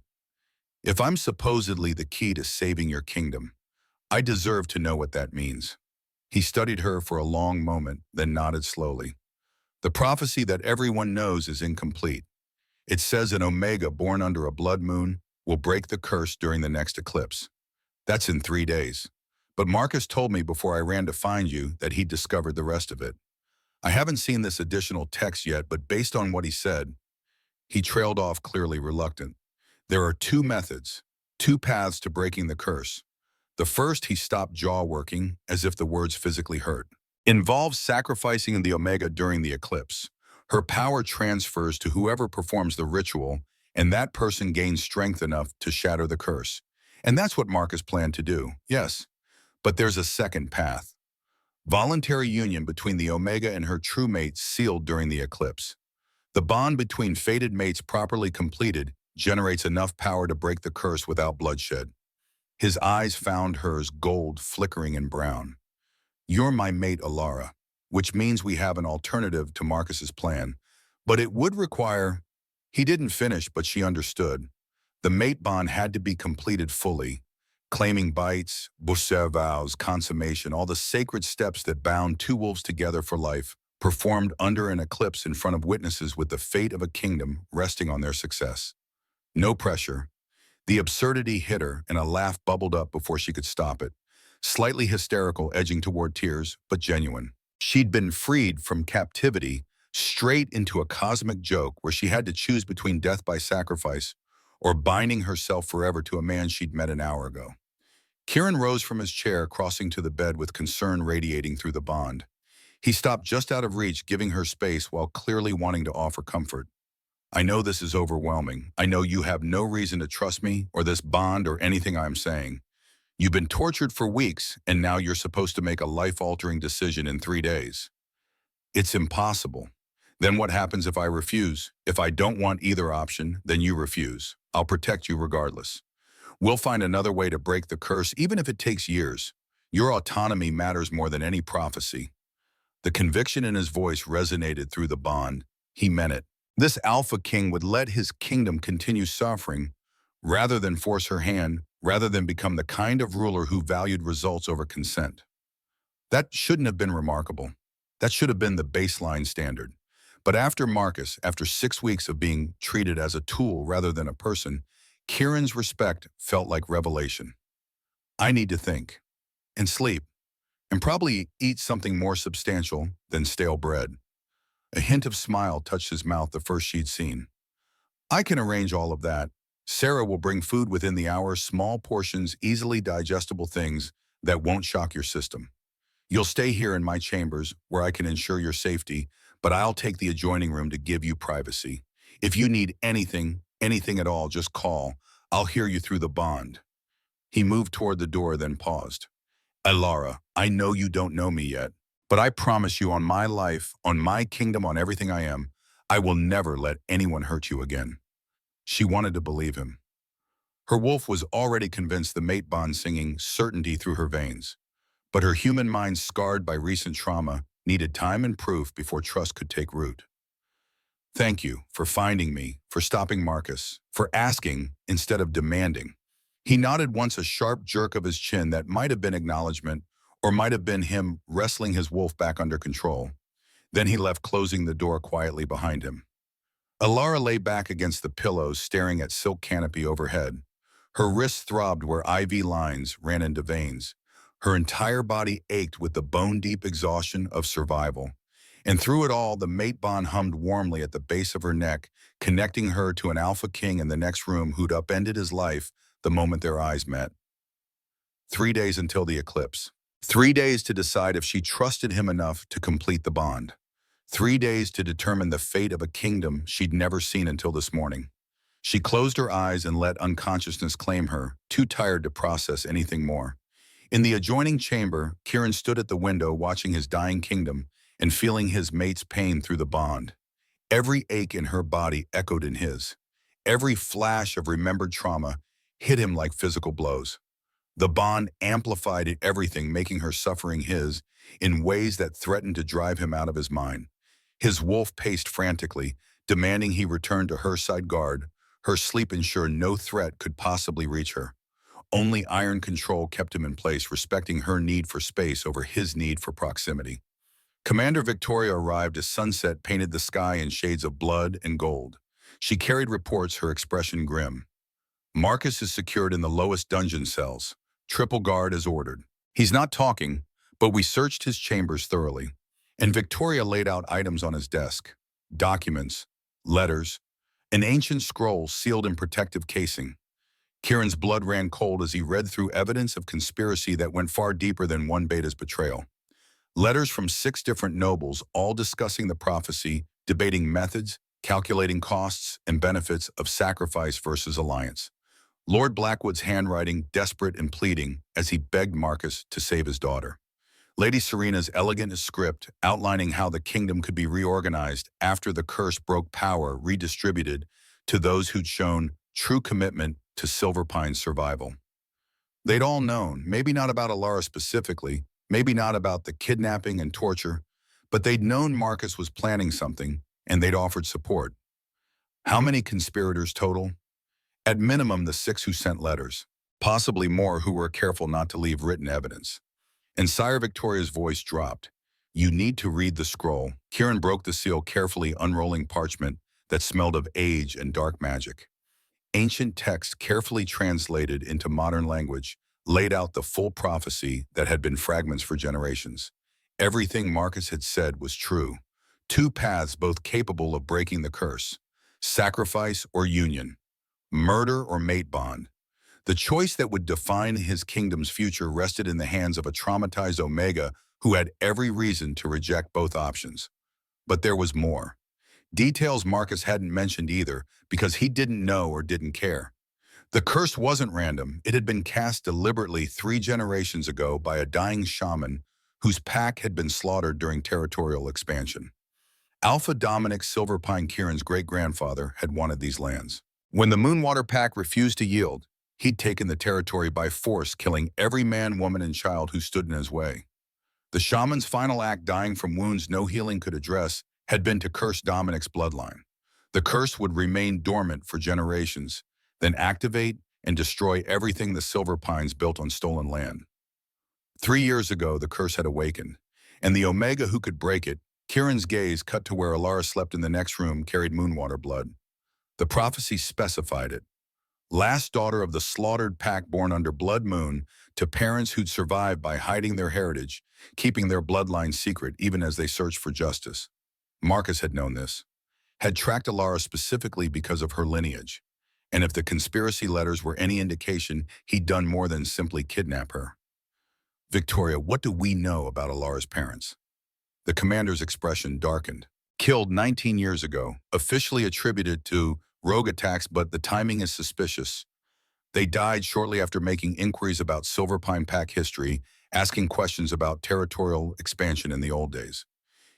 A: "If I'm supposedly the key to saving your kingdom, I deserve to know what that means." He studied her for a long moment, then nodded slowly. "The prophecy that everyone knows is incomplete. It says an Omega born under a blood moon will break the curse during the next eclipse. That's in 3 days. But Marcus told me before I ran to find you that he'd discovered the rest of it. I haven't seen this additional text yet, but based on what he said—" He trailed off, clearly reluctant. "There are 2 methods, 2 paths to breaking the curse. The first," he stopped, jaw working, as if the words physically hurt, "involves sacrificing the Omega during the eclipse. Her power transfers to whoever performs the ritual, and that person gains strength enough to shatter the curse. And that's what Marcus planned to do, yes. But there's a second path. Voluntary union between the Omega and her true mate sealed during the eclipse. The bond between fated mates properly completed generates enough power to break the curse without bloodshed." His eyes found hers, gold, flickering and brown. "You're my mate, Alara, which means we have an alternative to Marcus's plan. But it would require—" He didn't finish, but she understood. The mate bond had to be completed fully, claiming bites, boucher vows, consummation, all the sacred steps that bound 2 wolves together for life, performed under an eclipse in front of witnesses with the fate of a kingdom resting on their success. No pressure. The absurdity hit her, and a laugh bubbled up before she could stop it. Slightly hysterical, edging toward tears, but genuine. She'd been freed from captivity straight into a cosmic joke where she had to choose between death by sacrifice or binding herself forever to a man she'd met an hour ago. Kieran rose from his chair, crossing to the bed with concern radiating through the bond. He stopped just out of reach, giving her space while clearly wanting to offer comfort. I know this is overwhelming. I know you have no reason to trust me or this bond or anything I'm saying. You've been tortured for weeks, and now you're supposed to make a life-altering decision in 3 days. It's impossible. Then what happens if I refuse? If I don't want either option, then you refuse. I'll protect you regardless. We'll find another way to break the curse, even if it takes years. Your autonomy matters more than any prophecy. The conviction in his voice resonated through the bond. He meant it. This Alpha King would let his kingdom continue suffering rather than force her hand, rather than become the kind of ruler who valued results over consent. That shouldn't have been remarkable. That should have been the baseline standard. But after Marcus, after 6 weeks of being treated as a tool rather than a person, Kieran's respect felt like revelation. I need to think, and sleep, and probably eat something more substantial than stale bread. A hint of smile touched his mouth the first she'd seen. I can arrange all of that. Sarah will bring food within the hour, small portions, easily digestible things that won't shock your system. You'll stay here in my chambers where I can ensure your safety, but I'll take the adjoining room to give you privacy. If you need anything at all, just call. I'll hear you through the bond. He moved toward the door, then paused. Alara, I know you don't know me yet, but I promise you on my life, on my kingdom, on everything I am, I will never let anyone hurt you again. She wanted to believe him. Her wolf was already convinced, the mate bond singing certainty through her veins. But her human mind, scarred by recent trauma, needed time and proof before trust could take root. Thank you for finding me, for stopping Marcus, for asking instead of demanding. He nodded once, a sharp jerk of his chin that might have been acknowledgement or might have been him wrestling his wolf back under control. Then he left, closing the door quietly behind him. Alara lay back against the pillows, staring at silk canopy overhead. Her wrists throbbed where IV lines ran into veins. Her entire body ached with the bone-deep exhaustion of survival. And through it all, the mate bond hummed warmly at the base of her neck, connecting her to an Alpha King in the next room who'd upended his life the moment their eyes met. 3 days until the eclipse. 3 days to decide if she trusted him enough to complete the bond. 3 days to determine the fate of a kingdom she'd never seen until this morning. She closed her eyes and let unconsciousness claim her, too tired to process anything more. In the adjoining chamber, Kieran stood at the window, watching his dying kingdom and feeling his mate's pain through the bond. Every ache in her body echoed in his. Every flash of remembered trauma hit him like physical blows. The bond amplified everything, making her suffering his in ways that threatened to drive him out of his mind. His wolf paced frantically, demanding he return to her side guard. Her sleep ensured no threat could possibly reach her. Only iron control kept him in place, respecting her need for space over his need for proximity. Commander Victoria arrived as sunset painted the sky in shades of blood and gold. She carried reports, her expression grim. Marcus is secured in the lowest dungeon cells. Triple guard as ordered. He's not talking, but we searched his chambers thoroughly. And Victoria laid out items on his desk. Documents, letters, an ancient scroll sealed in protective casing. Kieran's blood ran cold as he read through evidence of conspiracy that went far deeper than one beta's betrayal. Letters from 6 different nobles, all discussing the prophecy, debating methods, calculating costs and benefits of sacrifice versus alliance. Lord Blackwood's handwriting desperate and pleading as he begged Marcus to save his daughter. Lady Serena's elegant script outlining how the kingdom could be reorganized after the curse broke, power redistributed to those who'd shown true commitment to Silverpine's survival. They'd all known, maybe not about Alara specifically, maybe not about the kidnapping and torture, but they'd known Marcus was planning something, and they'd offered support. How many conspirators total? At minimum, the 6 who sent letters, possibly more who were careful not to leave written evidence. And Sire Victoria's voice dropped. You need to read the scroll. Kieran broke the seal, carefully unrolling parchment that smelled of age and dark magic. Ancient text, carefully translated into modern language, laid out the full prophecy that had been fragments for generations. Everything Marcus had said was true. Two paths both capable of breaking the curse: sacrifice or union, murder or mate bond. The choice that would define his kingdom's future rested in the hands of a traumatized Omega who had every reason to reject both options. But there was more. Details Marcus hadn't mentioned either, because he didn't know or didn't care. The curse wasn't random. It had been cast deliberately 3 generations ago by a dying shaman whose pack had been slaughtered during territorial expansion. Alpha Dominic Silverpine Kieran's great-grandfather had wanted these lands. When the Moonwater Pack refused to yield, he'd taken the territory by force, killing every man, woman, and child who stood in his way. The shaman's final act, dying from wounds no healing could address, had been to curse Dominic's bloodline. The curse would remain dormant for generations, then activate and destroy everything the Silver Pines built on stolen land. 3 years ago, the curse had awakened, and the Omega who could break it. Kieran's gaze cut to where Alara slept in the next room, carried Moonwater blood. The prophecy specified it. Last daughter of the slaughtered pack, born under Blood Moon, to parents who'd survived by hiding their heritage, keeping their bloodline secret even as they searched for justice. Marcus had known this, had tracked Alara specifically because of her lineage, and if the conspiracy letters were any indication, he'd done more than simply kidnap her. Victoria, what do we know about Alara's parents? The commander's expression darkened. Killed 19 years ago, officially attributed to rogue attacks, but the timing is suspicious. They died shortly after making inquiries about Silverpine Pack history, asking questions about territorial expansion in the old days.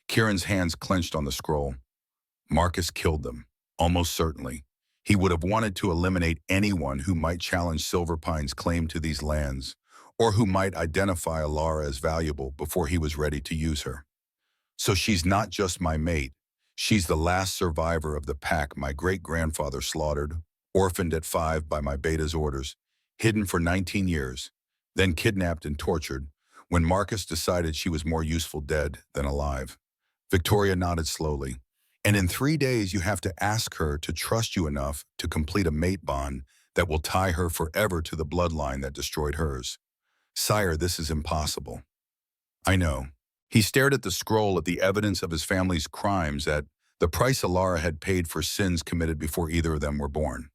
A: Kieran's hands clenched on the scroll. Marcus killed them, almost certainly. He would have wanted to eliminate anyone who might challenge Silverpine's claim to these lands, or who might identify Alara as valuable before he was ready to use her. So she's not just my mate. She's the last survivor of the pack my great-grandfather slaughtered, orphaned at 5 by my beta's orders, hidden for 19 years, then kidnapped and tortured when Marcus decided she was more useful dead than alive. Victoria nodded slowly. And in 3 days, you have to ask her to trust you enough to complete a mate bond that will tie her forever to the bloodline that destroyed hers. Sire, this is impossible. I know. He stared at the scroll, at the evidence of his family's crimes, at the price Alara had paid for sins committed before either of them were born.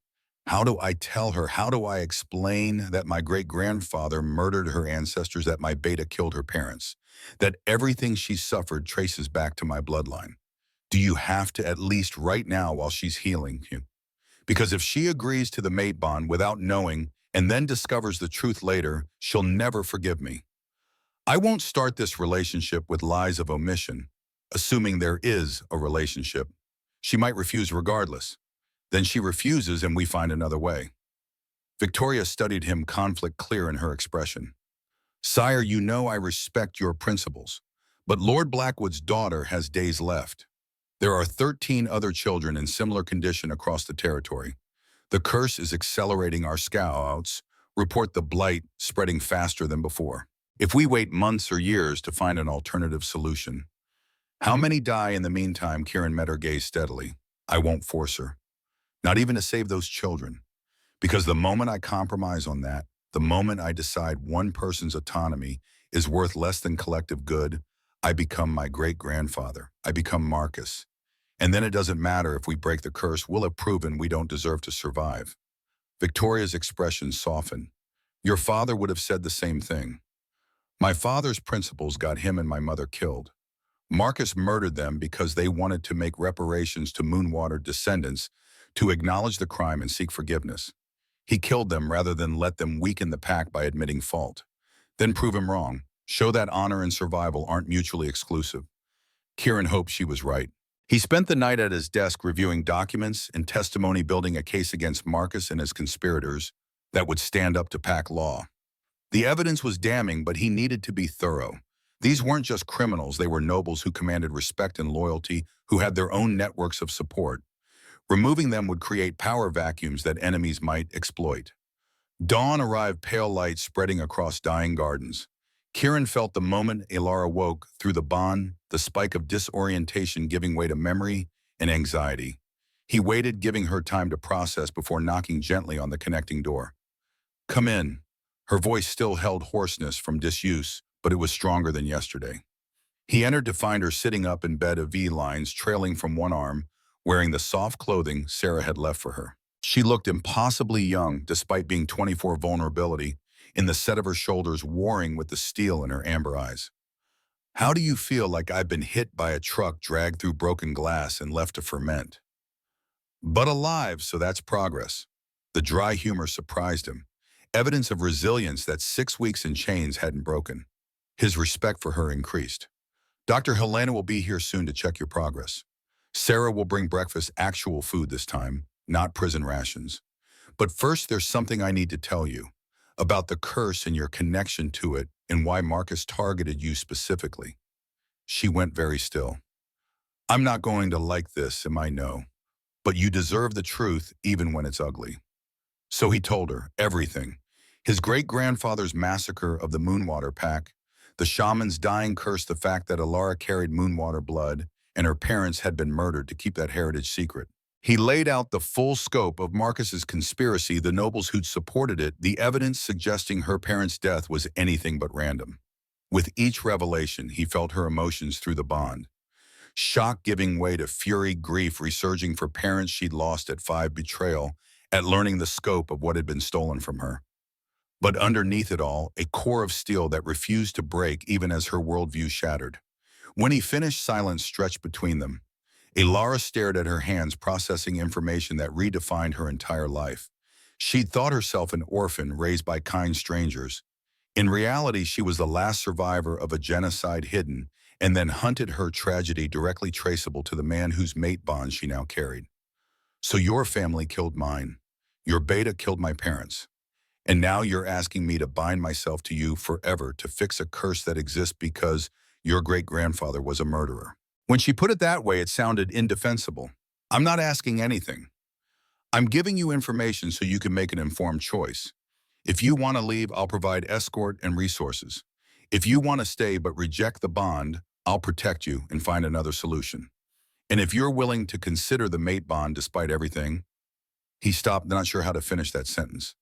A: How do I tell her? How do I explain that my great-grandfather murdered her ancestors, that my beta killed her parents, that everything she suffered traces back to my bloodline? Do you have to, at least right now while she's healing you? Because if she agrees to the mate bond without knowing and then discovers the truth later, she'll never forgive me. I won't start this relationship with lies of omission, assuming there is a relationship. She might refuse regardless. Then she refuses and we find another way. Victoria studied him, conflict clear in her expression. Sire, you know I respect your principles, but Lord Blackwood's daughter has days left. There are 13 other children in similar condition across the territory. The curse is accelerating our scouts, report the blight spreading faster than before. If we wait months or years to find an alternative solution. How many die in the meantime? Kieran met her gaze steadily. I won't force her. Not even to save those children. Because the moment I compromise on that, the moment I decide one person's autonomy is worth less than collective good, I become my great-grandfather. I become Marcus. And then it doesn't matter if we break the curse, we'll have proven we don't deserve to survive. Victoria's expression softened. Your father would have said the same thing. My father's principles got him and my mother killed. Marcus murdered them because they wanted to make reparations to Moonwater descendants, to acknowledge the crime and seek forgiveness. He killed them rather than let them weaken the pack by admitting fault. Then prove him wrong. Show that honor and survival aren't mutually exclusive. Kieran hoped she was right. He spent the night at his desk reviewing documents and testimony, building a case against Marcus and his conspirators that would stand up to pack law. The evidence was damning, but he needed to be thorough. These weren't just criminals, they were nobles who commanded respect and loyalty, who had their own networks of support. Removing them would create power vacuums that enemies might exploit. Dawn arrived, pale light spreading across dying gardens. Kieran felt the moment Alara woke through the bond, the spike of disorientation giving way to memory and anxiety. He waited, giving her time to process before knocking gently on the connecting door. "Come in." Her voice still held hoarseness from disuse, but it was stronger than yesterday. He entered to find her sitting up in bed, of V-lines trailing from one arm, wearing the soft clothing Sarah had left for her. She looked impossibly young, despite being 24, vulnerability in the set of her shoulders warring with the steel in her amber eyes. "How do you feel?" "Like I've been hit by a truck, dragged through broken glass and left to ferment. But alive, so that's progress." The dry humor surprised him, evidence of resilience that 6 weeks in chains hadn't broken. His respect for her increased. "Dr. Helena will be here soon to check your progress. Sarah will bring breakfast, actual food this time, not prison rations. But first, there's something I need to tell you about the curse and your connection to it and why Marcus targeted you specifically." She went very still. "I'm not going to like this, and I know. But you deserve the truth even when it's ugly." So he told her everything. His great-grandfather's massacre of the Moonwater Pack, the shaman's dying curse, the fact that Alara carried Moonwater blood, and her parents had been murdered to keep that heritage secret. He laid out the full scope of Marcus's conspiracy, the nobles who'd supported it, the evidence suggesting her parents' death was anything but random. With each revelation, he felt her emotions through the bond. Shock giving way to fury, grief resurging for parents she'd lost at 5, betrayal at learning the scope of what had been stolen from her. But underneath it all, a core of steel that refused to break even as her worldview shattered. When he finished, silence stretched between them. Alara stared at her hands, processing information that redefined her entire life. She'd thought herself an orphan raised by kind strangers. In reality, she was the last survivor of a genocide hidden and then hunted, her tragedy directly traceable to the man whose mate bond she now carried. "So your family killed mine. Your beta killed my parents. And now you're asking me to bind myself to you forever to fix a curse that exists because your great-grandfather was a murderer." When she put it that way, it sounded indefensible. "I'm not asking anything. I'm giving you information so you can make an informed choice. If you want to leave, I'll provide escort and resources. If you want to stay but reject the bond, I'll protect you and find another solution. And if you're willing to consider the mate bond despite everything—" He stopped, not sure how to finish that sentence.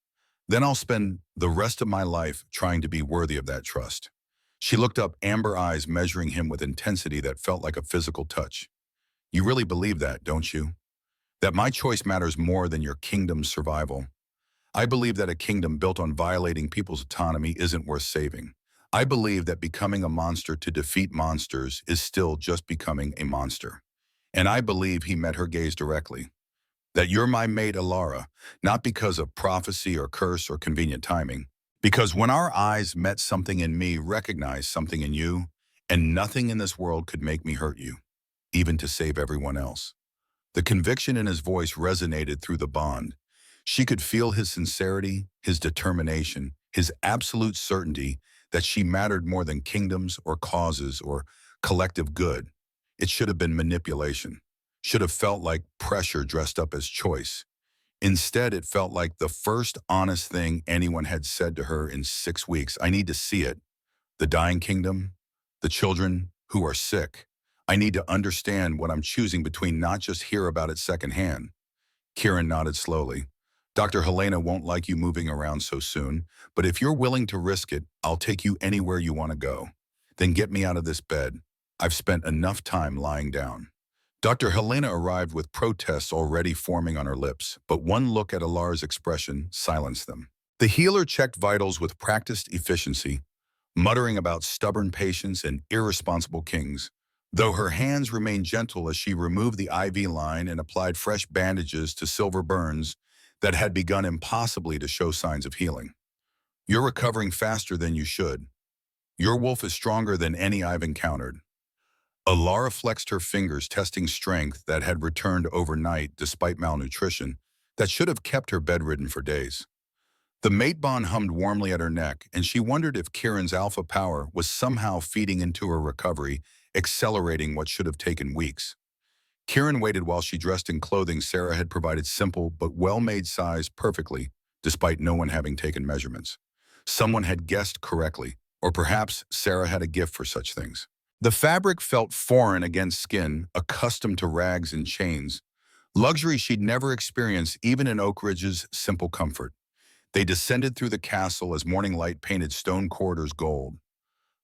A: "Then I'll spend the rest of my life trying to be worthy of that trust." She looked up, amber eyes measuring him with intensity that felt like a physical touch. "You really believe that, don't you? That my choice matters more than your kingdom's survival? I believe that a kingdom built on violating people's autonomy isn't worth saving. I believe that becoming a monster to defeat monsters is still just becoming a monster. And I believe," he met her gaze directly, "that you're my mate, Alara, not because of prophecy or curse or convenient timing. Because when our eyes met, something in me recognized something in you, and nothing in this world could make me hurt you, even to save everyone else." The conviction in his voice resonated through the bond. She could feel his sincerity, his determination, his absolute certainty that she mattered more than kingdoms or causes or collective good. It should have been manipulation, should have felt like pressure dressed up as choice. Instead, it felt like the first honest thing anyone had said to her in 6 weeks. "I need to see it. The dying kingdom, the children who are sick. I need to understand what I'm choosing between, not just hear about it secondhand." Kieran nodded slowly. "Dr. Helena won't like you moving around so soon, but if you're willing to risk it, I'll take you anywhere you want to go. Then get me out of this bed. I've spent enough time lying down." Dr. Helena arrived with protests already forming on her lips, but one look at Alara's expression silenced them. The healer checked vitals with practiced efficiency, muttering about stubborn patients and irresponsible kings, though her hands remained gentle as she removed the IV line and applied fresh bandages to silver burns that had begun impossibly to show signs of healing. "You're recovering faster than you should. Your wolf is stronger than any I've encountered." Alara flexed her fingers, testing strength that had returned overnight despite malnutrition that should have kept her bedridden for days. The mate bond hummed warmly at her neck, and she wondered if Kieran's alpha power was somehow feeding into her recovery, accelerating what should have taken weeks. Kieran waited while she dressed in clothing Sarah had provided, simple but well-made, size perfectly, despite no one having taken measurements. Someone had guessed correctly, Or perhaps Sarah had a gift for such things. The fabric felt foreign against skin, accustomed to rags and chains, luxury she'd never experienced even in Oak Ridge's simple comfort. They descended through the castle as morning light painted stone corridors gold.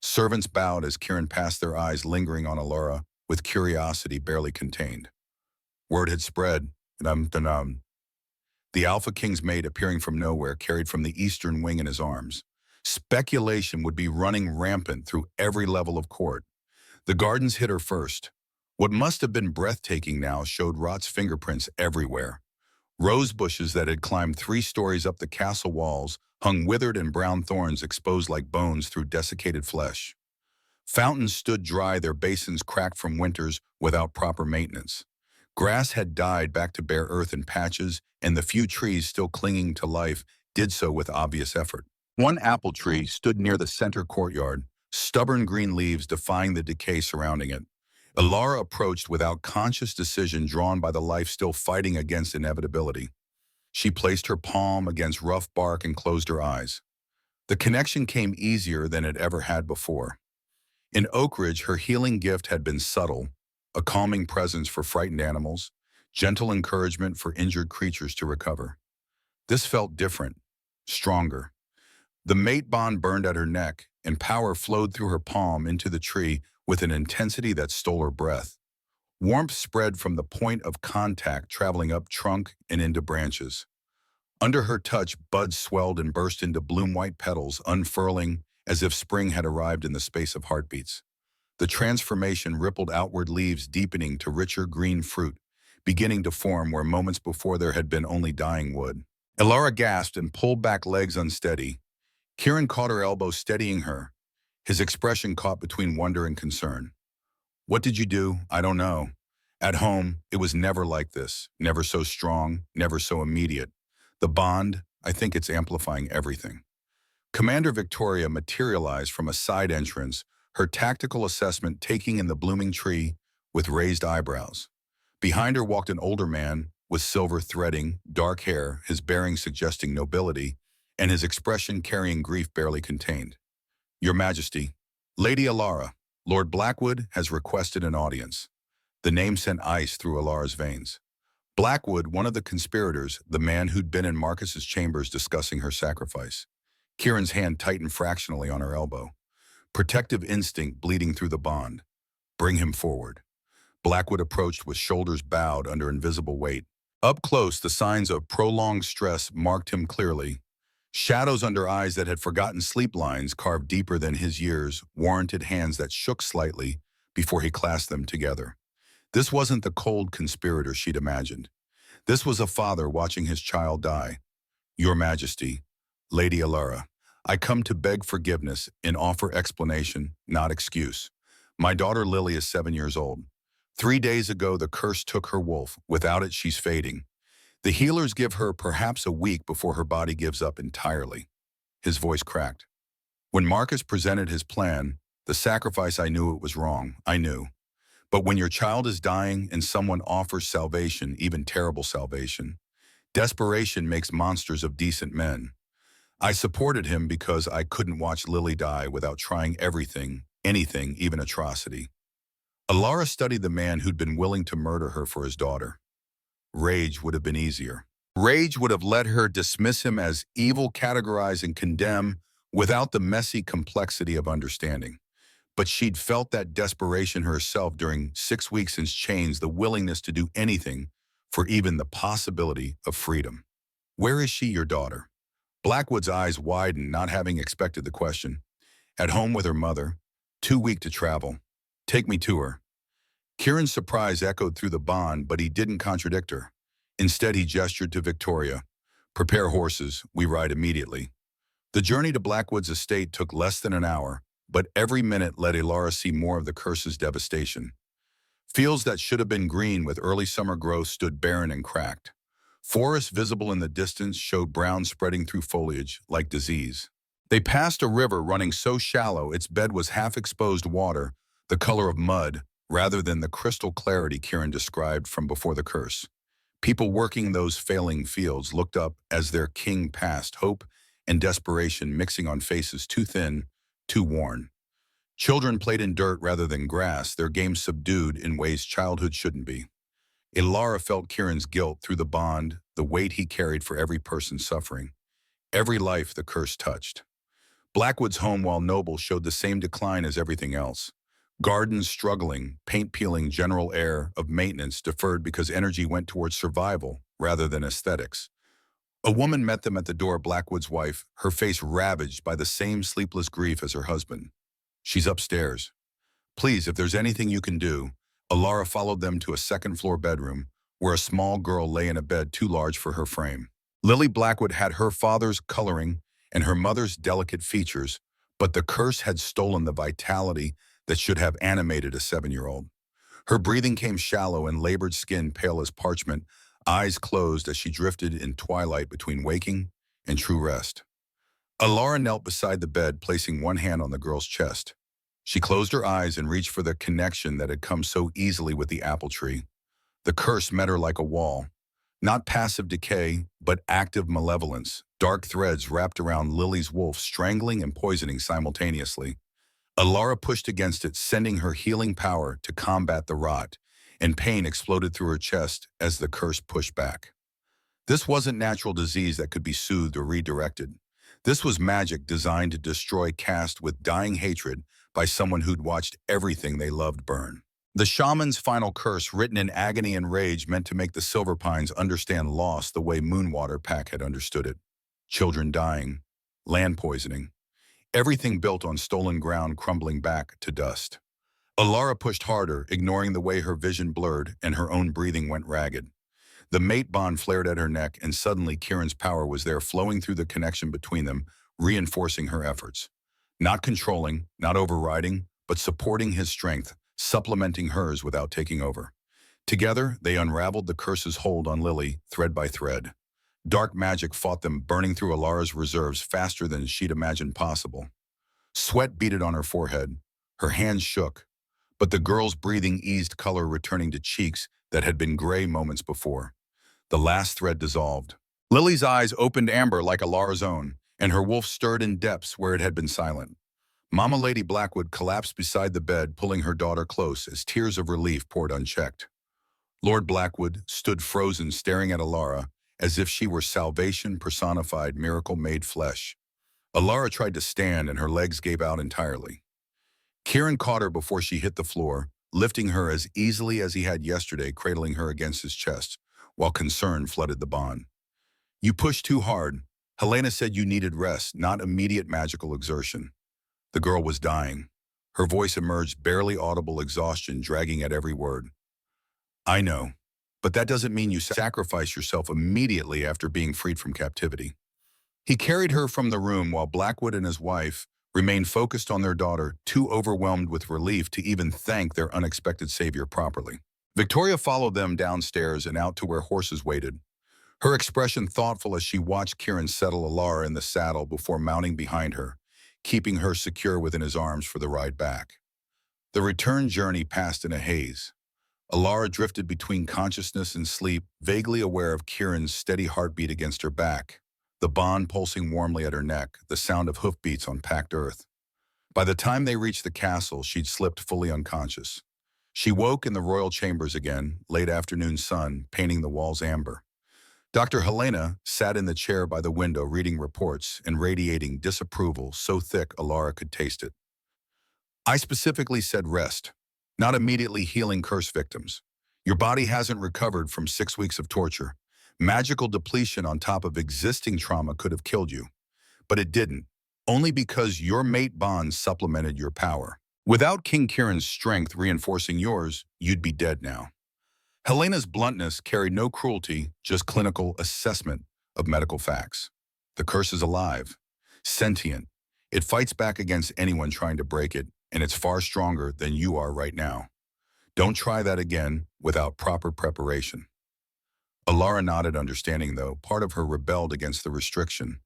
A: Servants bowed as Kieran passed, their eyes lingering on Alora with curiosity barely contained. Word had spread. Dum-dum-dum. The Alpha King's mate, appearing from nowhere, carried from the eastern wing in his arms. Speculation would be running rampant through every level of court. The gardens hit her first. What must have been breathtaking now showed Rot's fingerprints everywhere. Rose bushes that had climbed 3 stories up the castle walls hung withered and brown thorns exposed like bones through desiccated flesh. Fountains stood dry, their basins cracked from winters without proper maintenance. Grass had died back to bare earth in patches, and the few trees still clinging to life did so with obvious effort. One apple tree stood near the center courtyard, stubborn green leaves defying the decay surrounding it. Alara approached without conscious decision, drawn by the life still fighting against inevitability. She placed her palm against rough bark and closed her eyes. The connection came easier than it ever had before. In Oak Ridge, her healing gift had been subtle, a calming presence for frightened animals, gentle encouragement for injured creatures to recover. This felt different, stronger. The mate bond burned at her neck, and power flowed through her palm into the tree with an intensity that stole her breath. Warmth spread from the point of contact, traveling up trunk and into branches. Under her touch, buds swelled and burst into bloom-white petals, unfurling as if spring had arrived in the space of heartbeats. The transformation rippled outward, leaves deepening to richer green fruit, beginning to form where moments before there had been only dying wood. Elara gasped and pulled back, legs unsteady. Kieran caught her elbow, steadying her, his expression caught between wonder and concern. "What did you do?" "I don't know. At home, it was never like this, never so strong, never so immediate. The bond, I think it's amplifying everything." Commander Victoria materialized from a side entrance, her tactical assessment taking in the blooming tree with raised eyebrows. Behind her walked an older man with silver threading, dark hair, his bearing suggesting nobility, and his expression carrying grief barely contained. "Your Majesty, Lady Alara, Lord Blackwood has requested an audience." The name sent ice through Alara's veins. Blackwood, one of the conspirators, the man who'd been in Marcus's chambers discussing her sacrifice. Kieran's hand tightened fractionally on her elbow. Protective instinct bleeding through the bond. "Bring him forward." Blackwood approached with shoulders bowed under invisible weight. Up close, the signs of prolonged stress marked him clearly. Shadows under eyes that had forgotten sleep lines carved deeper than his years, warranted hands that shook slightly before he clasped them together. This wasn't the cold conspirator she'd imagined. This was a father watching his child die. "Your Majesty, Lady Alara, I come to beg forgiveness and offer explanation, not excuse. My daughter Lily is 7 years old. 3 days ago, the curse took her wolf. Without it, she's fading. The healers give her perhaps a week before her body gives up entirely." His voice cracked. "When Marcus presented his plan, the sacrifice, I knew it was wrong. I knew. But when your child is dying and someone offers salvation, even terrible salvation, desperation makes monsters of decent men. I supported him because I couldn't watch Lily die without trying everything, anything, even atrocity." Alara studied the man who'd been willing to murder her for his daughter. Rage would have been easier. Rage would have let her dismiss him as evil, categorize and condemn without the messy complexity of understanding. But she'd felt that desperation herself during 6 weeks in chains, the willingness to do anything for even the possibility of freedom. "Where is she, your daughter?" Blackwood's eyes widened, not having expected the question. "At home with her mother. Too weak to travel. Take me to her." Kieran's surprise echoed through the bond, but he didn't contradict her. Instead, he gestured to Victoria. "Prepare horses. We ride immediately." The journey to Blackwood's estate took less than an hour, but every minute let Alara see more of the curse's devastation. Fields that should have been green with early summer growth stood barren and cracked. Forests visible in the distance showed brown spreading through foliage like disease. They passed a river running so shallow its bed was half-exposed water, the color of mud, rather than the crystal clarity Kieran described from before the curse. People working those failing fields looked up as their king passed, hope and desperation mixing on faces too thin too worn. Children played in dirt rather than grass, their games subdued in ways childhood shouldn't be. Ilara felt Kieran's guilt through the bond, the weight he carried for every person suffering, every life the curse touched. Blackwood's home, while noble, showed the same decline as everything else. Gardens struggling, paint peeling, general air of maintenance deferred because energy went towards survival rather than aesthetics. A woman met them at the door, Blackwood's wife, her face ravaged by the same sleepless grief as her husband. She's upstairs. Please, if there's anything you can do. Ilara followed them to a second-floor bedroom, where a small girl lay in a bed too large for her frame. Lily Blackwood had her father's coloring and her mother's delicate features, but the curse had stolen the vitality that should have animated a 7-year-old. Her breathing came shallow and labored, skin pale as parchment, eyes closed as she drifted in twilight between waking and true rest. Ilara knelt beside the bed, placing one hand on the girl's chest. She closed her eyes and reached for the connection that had come so easily with the apple tree. The curse met her like a wall. Not passive decay, but active malevolence. Dark threads wrapped around Lily's wolf, strangling and poisoning simultaneously. Ilara pushed against it, sending her healing power to combat the rot, and pain exploded through her chest as the curse pushed back. This wasn't natural disease that could be soothed or redirected. This was magic designed to destroy, cast with dying hatred by someone who'd watched everything they loved burn. The shaman's final curse, written in agony and rage, meant to make the Silver Pines understand loss the way Moonwater Pack had understood it. Children dying, land poisoning, everything built on stolen ground crumbling back to dust. Ilara pushed harder, ignoring the way her vision blurred and her own breathing went ragged. The mate bond flared at her neck, and suddenly Kieran's power was there, flowing through the connection between them, reinforcing her efforts. Not controlling, not overriding, but supporting his strength, supplementing hers without taking over. Together, they unraveled the curse's hold on Lily, thread by thread. Dark magic fought them, burning through Ilara's reserves faster than she'd imagined possible. Sweat beaded on her forehead. Her hands shook, but the girl's breathing eased, color returning to cheeks that had been gray moments before. The last thread dissolved. Lily's eyes opened amber like Ilara's own, and her wolf stirred in depths where it had been silent. Mama Lady Blackwood collapsed beside the bed, pulling her daughter close as tears of relief poured unchecked. Lord Blackwood stood frozen, staring at Ilara as if she were salvation personified, miracle made flesh. Ilara tried to stand, and her legs gave out entirely. Kieran caught her before she hit the floor, lifting her as easily as he had yesterday, cradling her against his chest, while concern flooded the bond. You pushed too hard. Helena said you needed rest, not immediate magical exertion. The girl was dying. Her voice emerged, barely audible exhaustion dragging at every word. I know, but that doesn't mean you sacrifice yourself immediately after being freed from captivity. He carried her from the room while Blackwood and his wife remained focused on their daughter, too overwhelmed with relief to even thank their unexpected savior properly. Victoria followed them downstairs and out to where horses waited, her expression thoughtful as she watched Kieran settle Ilara in the saddle before mounting behind her, keeping her secure within his arms for the ride back. The return journey passed in a haze. Ilara drifted between consciousness and sleep, vaguely aware of Kieran's steady heartbeat against her back, the bond pulsing warmly at her neck, the sound of hoofbeats on packed earth. By the time they reached the castle, she'd slipped fully unconscious. She woke in the royal chambers again, late afternoon sun painting the walls amber. Dr. Helena sat in the chair by the window reading reports and radiating disapproval so thick Ilara could taste it. I specifically said rest, not immediately healing curse victims. Your body hasn't recovered from 6 weeks of torture. Magical depletion on top of existing trauma could have killed you. But it didn't, only because your mate bond supplemented your power. Without King Kieran's strength reinforcing yours, you'd be dead now. Helena's bluntness carried no cruelty, just clinical assessment of medical facts. The curse is alive, sentient. It fights back against anyone trying to break it, and it's far stronger than you are right now. Don't try that again without proper preparation. Ilara nodded, understanding, though. Part of her rebelled against the restriction.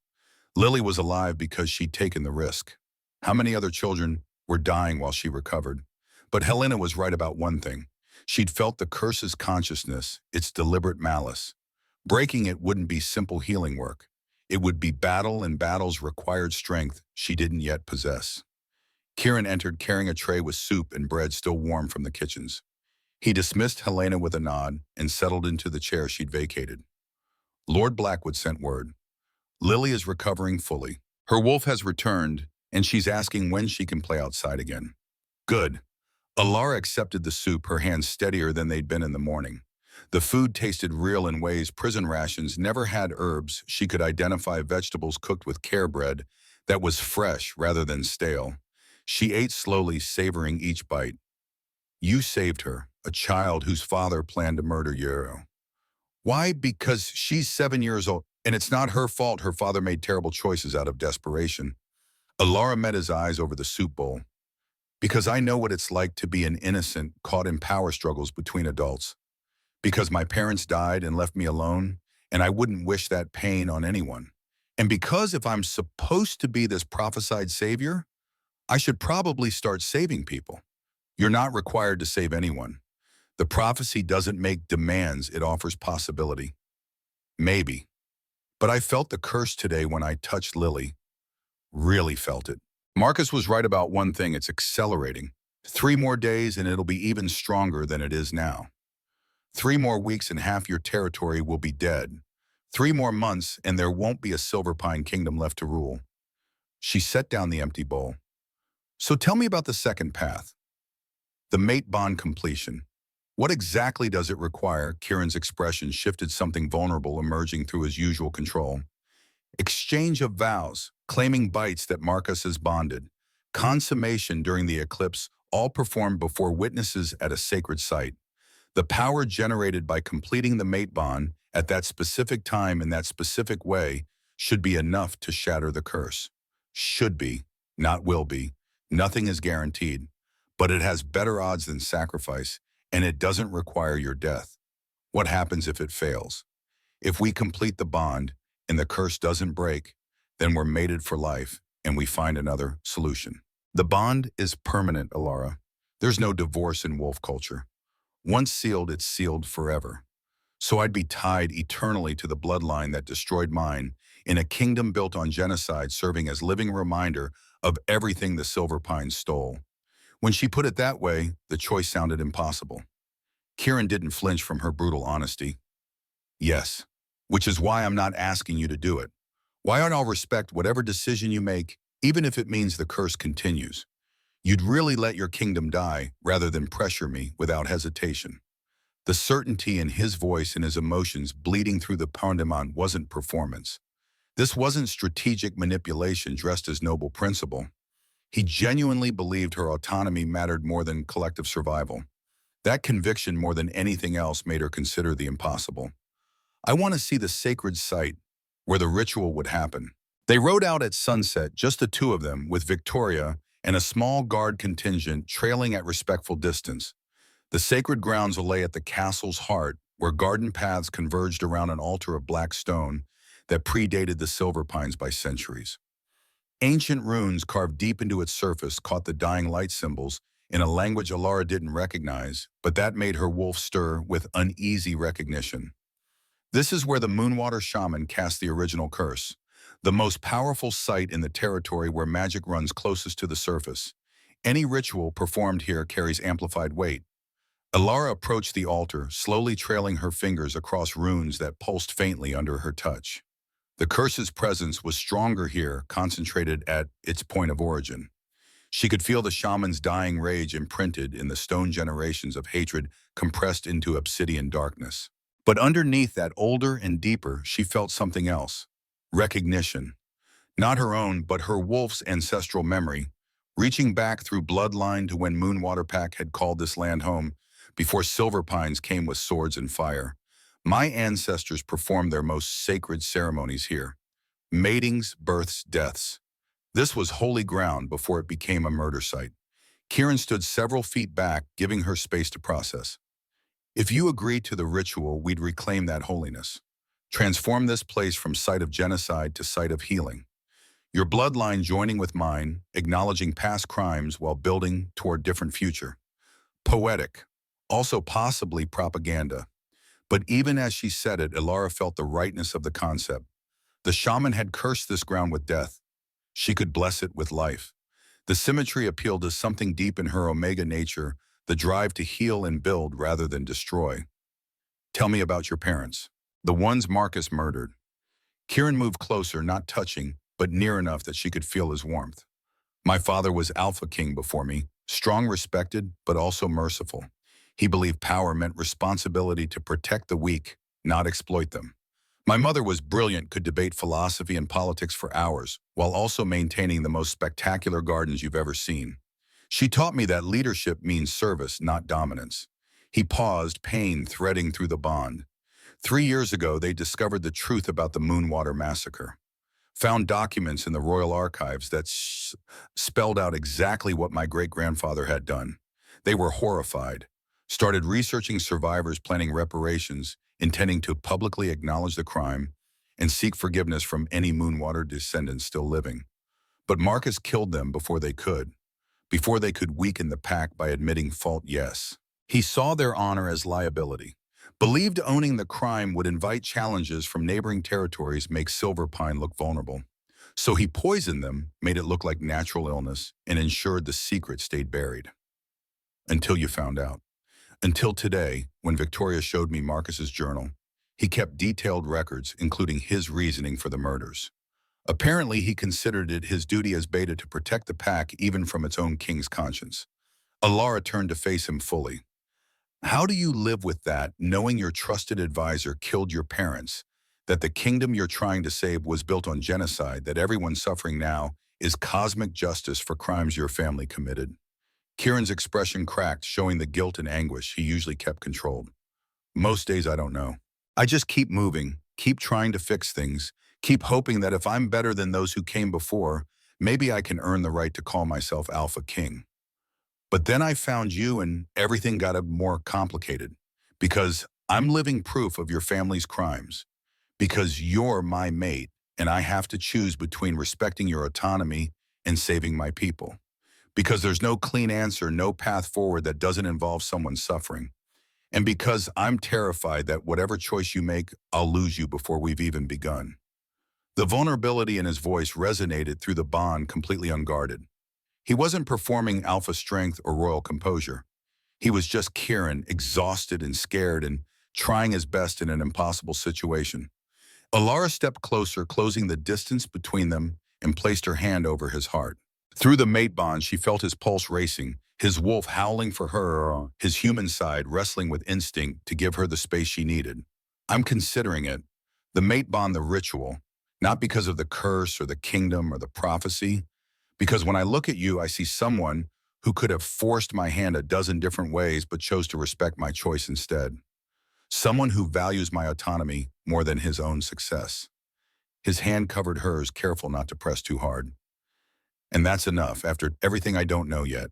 A: Lily was alive because she'd taken the risk. How many other children were dying while she recovered? But Helena was right about one thing. She'd felt the curse's consciousness, its deliberate malice. Breaking it wouldn't be simple healing work. It would be battle, and battles required strength she didn't yet possess. Kieran entered carrying a tray with soup and bread still warm from the kitchens. He dismissed Helena with a nod and settled into the chair she'd vacated. Lord Blackwood sent word. Lily is recovering fully. Her wolf has returned, and she's asking when she can play outside again. Good. Alara accepted the soup, her hands steadier than they'd been in the morning. The food tasted real in ways prison rations never had. Herbs, she could identify vegetables cooked with care, bread that was fresh rather than stale. She ate slowly, savoring each bite. You saved her, a child whose father planned to murder you. Why? Because she's 7 years old, and it's not her fault her father made terrible choices out of desperation. Alara met his eyes over the soup bowl. Because I know what it's like to be an innocent caught in power struggles between adults. Because my parents died and left me alone, and I wouldn't wish that pain on anyone. And because if I'm supposed to be this prophesied savior, I should probably start saving people. You're not required to save anyone. The prophecy doesn't make demands, it offers possibility. Maybe. But I felt the curse today when I touched Lily. Really felt it. Marcus was right about one thing, it's accelerating. 3 more days and it'll be even stronger than it is now. 3 more weeks and half your territory will be dead. 3 more months and there won't be a Silver Pine kingdom left to rule. She set down the empty bowl. So tell me about the second path. The mate bond completion. What exactly does it require? Kieran's expression shifted, something vulnerable emerging through his usual control. Exchange of vows, claiming bites that Marcus has bonded, consummation during the eclipse, all performed before witnesses at a sacred site. The power generated by completing the mate bond at that specific time in that specific way should be enough to shatter the curse. Should be, not will be. Nothing is guaranteed, but it has better odds than sacrifice, and it doesn't require your death. What happens if it fails? If we complete the bond and the curse doesn't break, then we're mated for life and we find another solution. The bond is permanent, Alara. There's no divorce in wolf culture. Once sealed, it's sealed forever. So I'd be tied eternally to the bloodline that destroyed mine in a kingdom built on genocide, serving as living reminder of everything the Silver Pines stole. When she put it that way, the choice sounded impossible. Kieran didn't flinch from her brutal honesty. Yes, which is why I'm not asking you to do it. Why I'll respect whatever decision you make, even if it means the curse continues. You'd really let your kingdom die rather than pressure me without hesitation. The certainty in his voice and his emotions bleeding through the pandemon wasn't performance. This wasn't strategic manipulation dressed as noble principle. He genuinely believed her autonomy mattered more than collective survival. That conviction, more than anything else, made her consider the impossible. I want to see the sacred site where the ritual would happen. They rode out at sunset, just the two of them, with Victoria and a small guard contingent trailing at respectful distance. The sacred grounds lay at the castle's heart, where garden paths converged around an altar of black stone that predated the Silver Pines by centuries. Ancient runes carved deep into its surface caught the dying light symbols in a language Alara didn't recognize, but that made her wolf stir with uneasy recognition. This is where the Moonwater Shaman cast the original curse, the most powerful site in the territory where magic runs closest to the surface. Any ritual performed here carries amplified weight. Alara approached the altar, slowly trailing her fingers across runes that pulsed faintly under her touch. The curse's presence was stronger here, concentrated at its point of origin. She could feel the shaman's dying rage imprinted in the stone, generations of hatred compressed into obsidian darkness. But underneath that, older and deeper, she felt something else. Recognition. Not her own, but her wolf's ancestral memory, reaching back through bloodline to when Moonwater Pack had called this land home, before Silver Pines came with swords and fire. My ancestors performed their most sacred ceremonies here. Matings, births, deaths. This was holy ground before it became a murder site. Kieran stood several feet back, giving her space to process. If you agreed to the ritual, we'd reclaim that holiness. Transform this place from site of genocide to site of healing. Your bloodline joining with mine, acknowledging past crimes while building toward different future. Poetic. Also possibly propaganda. But even as she said it, Alara felt the rightness of the concept. The shaman had cursed this ground with death. She could bless it with life. The symmetry appealed to something deep in her Omega nature, the drive to heal and build rather than destroy. Tell me about your parents. The ones Marcus murdered. Kieran moved closer, not touching, but near enough that she could feel his warmth. My father was AlphaKing before me, strong, respected, but also merciful. He believed power meant responsibility to protect the weak, not exploit them. My mother was brilliant, could debate philosophy and politics for hours, while also maintaining the most spectacular gardens you've ever seen. She taught me that leadership means service, not dominance. He paused, pain threading through the bond. 3 years ago, they discovered the truth about the Moonwater Massacre. Found documents in the Royal Archives that spelled out exactly what my great-grandfather had done. They were horrified. Started researching survivors, planning reparations, intending to publicly acknowledge the crime and seek forgiveness from any Moonwater descendants still living. But Marcus killed them before they could weaken the pack by admitting fault. Yes. He saw their honor as liability. Believed owning the crime would invite challenges from neighboring territories, make Silverpine look vulnerable. So he poisoned them, made it look like natural illness, and ensured the secret stayed buried. Until you found out. Until today, when Victoria showed me Marcus's journal, he kept detailed records, including his reasoning for the murders. Apparently, he considered it his duty as Beta to protect the pack even from its own king's conscience. Alara turned to face him fully. How do you live with that, knowing your trusted advisor killed your parents, that the kingdom you're trying to save was built on genocide, that everyone suffering now is cosmic justice for crimes your family committed? Kieran's expression cracked, showing the guilt and anguish he usually kept controlled. Most days I don't know. I just keep moving, keep trying to fix things, keep hoping that if I'm better than those who came before, maybe I can earn the right to call myself AlphaKing. But then I found you and everything got more complicated. Because I'm living proof of your family's crimes. Because you're my mate and I have to choose between respecting your autonomy and saving my people. Because there's no clean answer, no path forward that doesn't involve someone suffering. And because I'm terrified that whatever choice you make, I'll lose you before we've even begun. The vulnerability in his voice resonated through the bond, completely unguarded. He wasn't performing alpha strength or royal composure. He was just Kieran, exhausted and scared and trying his best in an impossible situation. Alara stepped closer, closing the distance between them, and placed her hand over his heart. Through the mate bond, she felt his pulse racing, his wolf howling for her, his human side wrestling with instinct to give her the space she needed. I'm considering it. The mate bond, the ritual, not because of the curse or the kingdom or the prophecy, because when I look at you, I see someone who could have forced my hand a dozen different ways but chose to respect my choice instead. Someone who values my autonomy more than his own success. His hand covered hers, careful not to press too hard. And that's enough, after everything I don't know yet,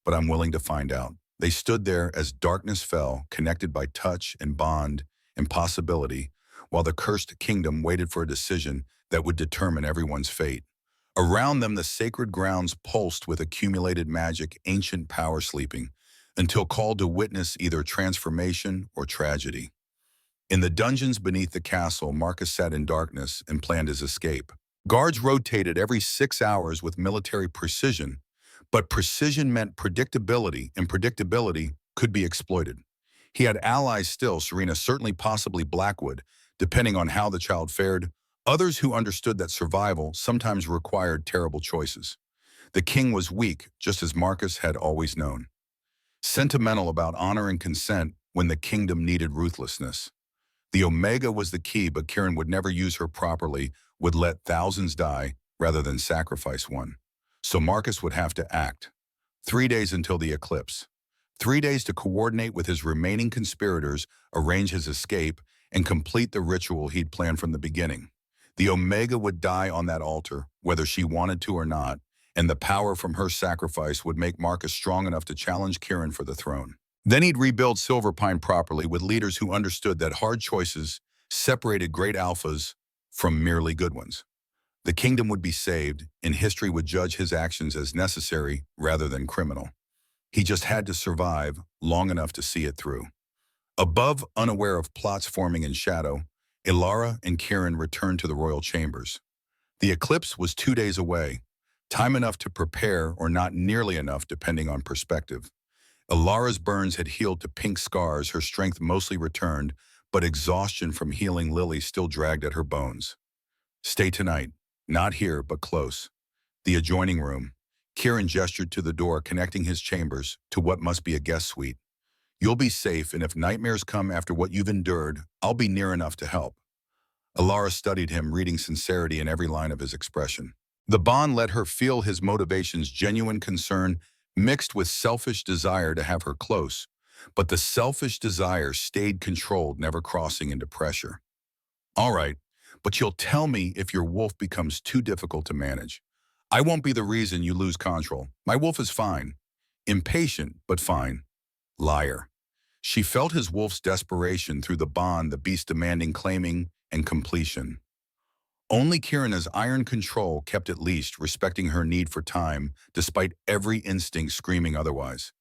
A: but I'm willing to find out. They stood there as darkness fell, connected by touch and bond and possibility, while the cursed kingdom waited for a decision that would determine everyone's fate. Around them, the sacred grounds pulsed with accumulated magic, ancient power sleeping, until called to witness either transformation or tragedy. In the dungeons beneath the castle, Marcus sat in darkness and planned his escape. Guards rotated every 6 hours with military precision, but precision meant predictability, and predictability could be exploited. He had allies still, Serena, certainly possibly Blackwood, depending on how the child fared, others who understood that survival sometimes required terrible choices. The king was weak, just as Marcus had always known. Sentimental about honor and consent when the kingdom needed ruthlessness. The Omega was the key, but Kieran would never use her properly, would let thousands die rather than sacrifice one. So Marcus would have to act. 3 days until the eclipse. 3 days to coordinate with his remaining conspirators, arrange his escape, and complete the ritual he'd planned from the beginning. The Omega would die on that altar, whether she wanted to or not, and the power from her sacrifice would make Marcus strong enough to challenge Kieran for the throne. Then he'd rebuild Silverpine properly with leaders who understood that hard choices separated great alphas from merely good ones. The kingdom would be saved, and history would judge his actions as necessary rather than criminal. He just had to survive long enough to see it through. Above, unaware of plots forming in shadow, Alara and Kieran returned to the royal chambers. The eclipse was 2 days away. Time enough to prepare or not nearly enough depending on perspective. Alara's burns had healed to pink scars, her strength mostly returned, but exhaustion from healing Lily still dragged at her bones. Stay tonight. Not here, but close. The adjoining room. Kieran gestured to the door connecting his chambers to what must be a guest suite. You'll be safe, and if nightmares come after what you've endured, I'll be near enough to help. Alara studied him, reading sincerity in every line of his expression. The bond let her feel his motivation's genuine concern mixed with selfish desire to have her close, but the selfish desire stayed controlled, never crossing into pressure. All right, but you'll tell me if your wolf becomes too difficult to manage. I won't be the reason you lose control. My wolf is fine. Impatient, but fine. Liar. She felt his wolf's desperation through the bond, the beast demanding claiming and completion. Only Kieran's iron control kept at least, respecting her need for time, despite every instinct screaming otherwise.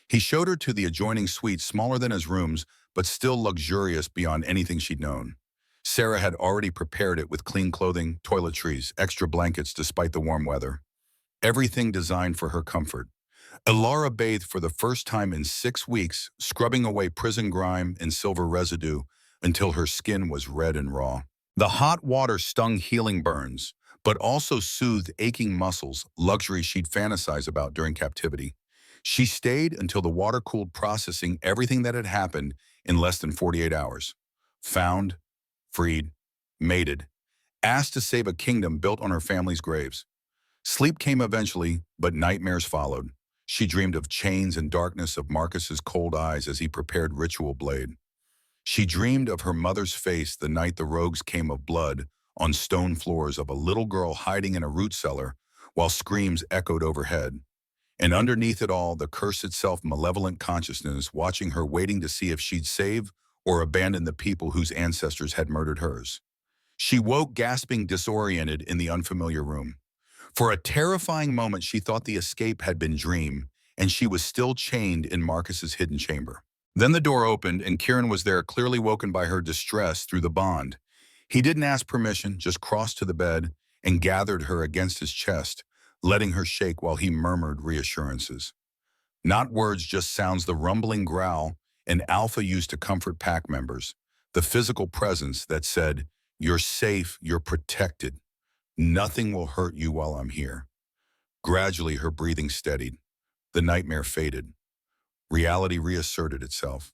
A: He showed her to the adjoining suite, smaller than his rooms, but still luxurious beyond anything she'd known. Sarah had already prepared it with clean clothing, toiletries, extra blankets despite the warm weather. Everything designed for her comfort. Alara bathed for the first time in 6 weeks, scrubbing away prison grime and silver residue until her skin was red and raw. The hot water stung healing burns, but also soothed aching muscles, luxury she'd fantasize about during captivity. She stayed until the water cooled, processing everything that had happened in less than 48 hours. Found, freed, mated, asked to save a kingdom built on her family's graves. Sleep came eventually, but nightmares followed. She dreamed of chains and darkness, of Marcus's cold eyes as he prepared ritual blade. She dreamed of her mother's face the night the rogues came of blood on stone floors, of a little girl hiding in a root cellar while screams echoed overhead. And underneath it all, the curse itself, malevolent consciousness watching her, waiting to see if she'd save or abandon the people whose ancestors had murdered hers. She woke gasping, disoriented in the unfamiliar room. For a terrifying moment, she thought the escape had been dream, and she was still chained in Marcus's hidden chamber. Then the door opened, and Kieran was there, clearly woken by her distress through the bond. He didn't ask permission, just crossed to the bed and gathered her against his chest, letting her shake while he murmured reassurances. Not words, just sounds, the rumbling growl an Alpha used to comfort pack members, the physical presence that said, "You're safe, you're protected. Nothing will hurt you while I'm here." Gradually, her breathing steadied. The nightmare faded. Reality reasserted itself.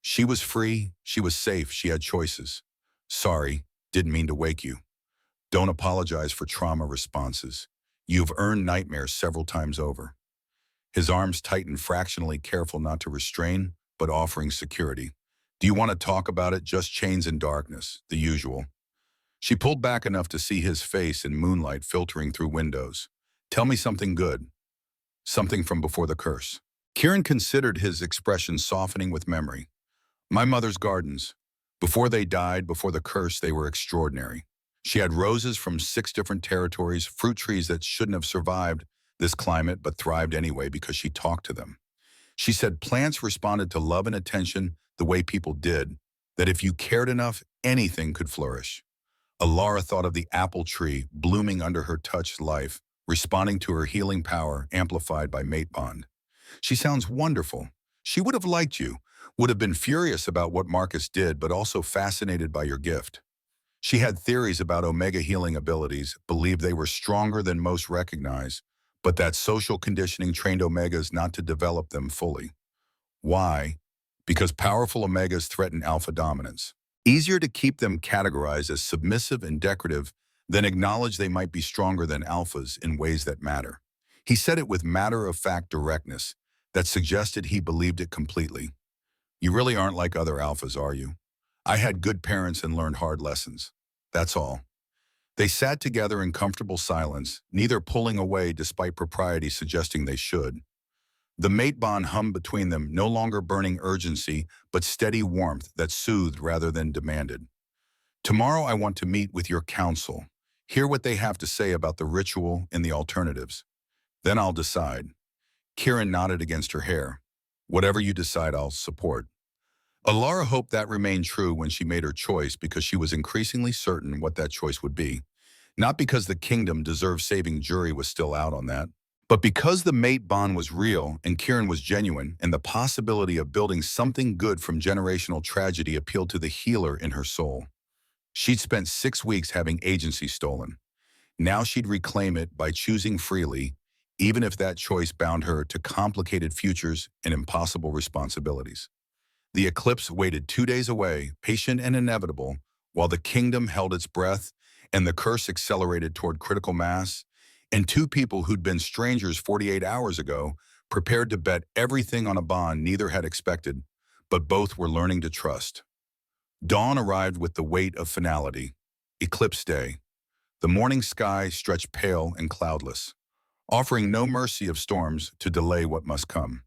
A: She was free, she was safe, she had choices. Sorry, didn't mean to wake you. Don't apologize for trauma responses. You've earned nightmares several times over. His arms tightened, fractionally, careful not to restrain, but offering security. Do you want to talk about it? Just chains and darkness, the usual. She pulled back enough to see his face in moonlight filtering through windows. Tell me something good. Something from before the curse. Kieran considered, his expression softening with memory. My mother's gardens. Before they died, before the curse, they were extraordinary. She had roses from 6 different territories, fruit trees that shouldn't have survived this climate but thrived anyway because she talked to them. She said plants responded to love and attention the way people did, that if you cared enough, anything could flourish. Alara thought of the apple tree blooming under her touched life, responding to her healing power amplified by mate bond. She sounds wonderful. She would have liked you, would have been furious about what Marcus did, but also fascinated by your gift. She had theories about Omega healing abilities, believed they were stronger than most recognize, but that social conditioning trained Omegas not to develop them fully. Why? Because powerful Omegas threaten Alpha dominance. Easier to keep them categorized as submissive and decorative than acknowledge they might be stronger than Alphas in ways that matter. He said it with matter-of-fact directness that suggested he believed it completely. You really aren't like other Alphas, are you? I had good parents and learned hard lessons. That's all. They sat together in comfortable silence, neither pulling away despite propriety suggesting they should. The mate bond hummed between them, no longer burning urgency, but steady warmth that soothed rather than demanded. Tomorrow I want to meet with your council, hear what they have to say about the ritual and the alternatives. Then I'll decide. Kieran nodded against her hair. Whatever you decide, I'll support. Alara hoped that remained true when she made her choice, because she was increasingly certain what that choice would be. Not because the kingdom deserved saving jury was still out on that, but because the mate bond was real and Kieran was genuine, and the possibility of building something good from generational tragedy appealed to the healer in her soul. She'd spent 6 weeks having agency stolen. Now she'd reclaim it by choosing freely, even if that choice bound her to complicated futures and impossible responsibilities. The eclipse waited 2 days away, patient and inevitable, while the kingdom held its breath and the curse accelerated toward critical mass, and two people who'd been strangers 48 hours ago prepared to bet everything on a bond neither had expected, but both were learning to trust. Dawn arrived with the weight of finality. Eclipse day. The morning sky stretched pale and cloudless, offering no mercy of storms to delay what must come.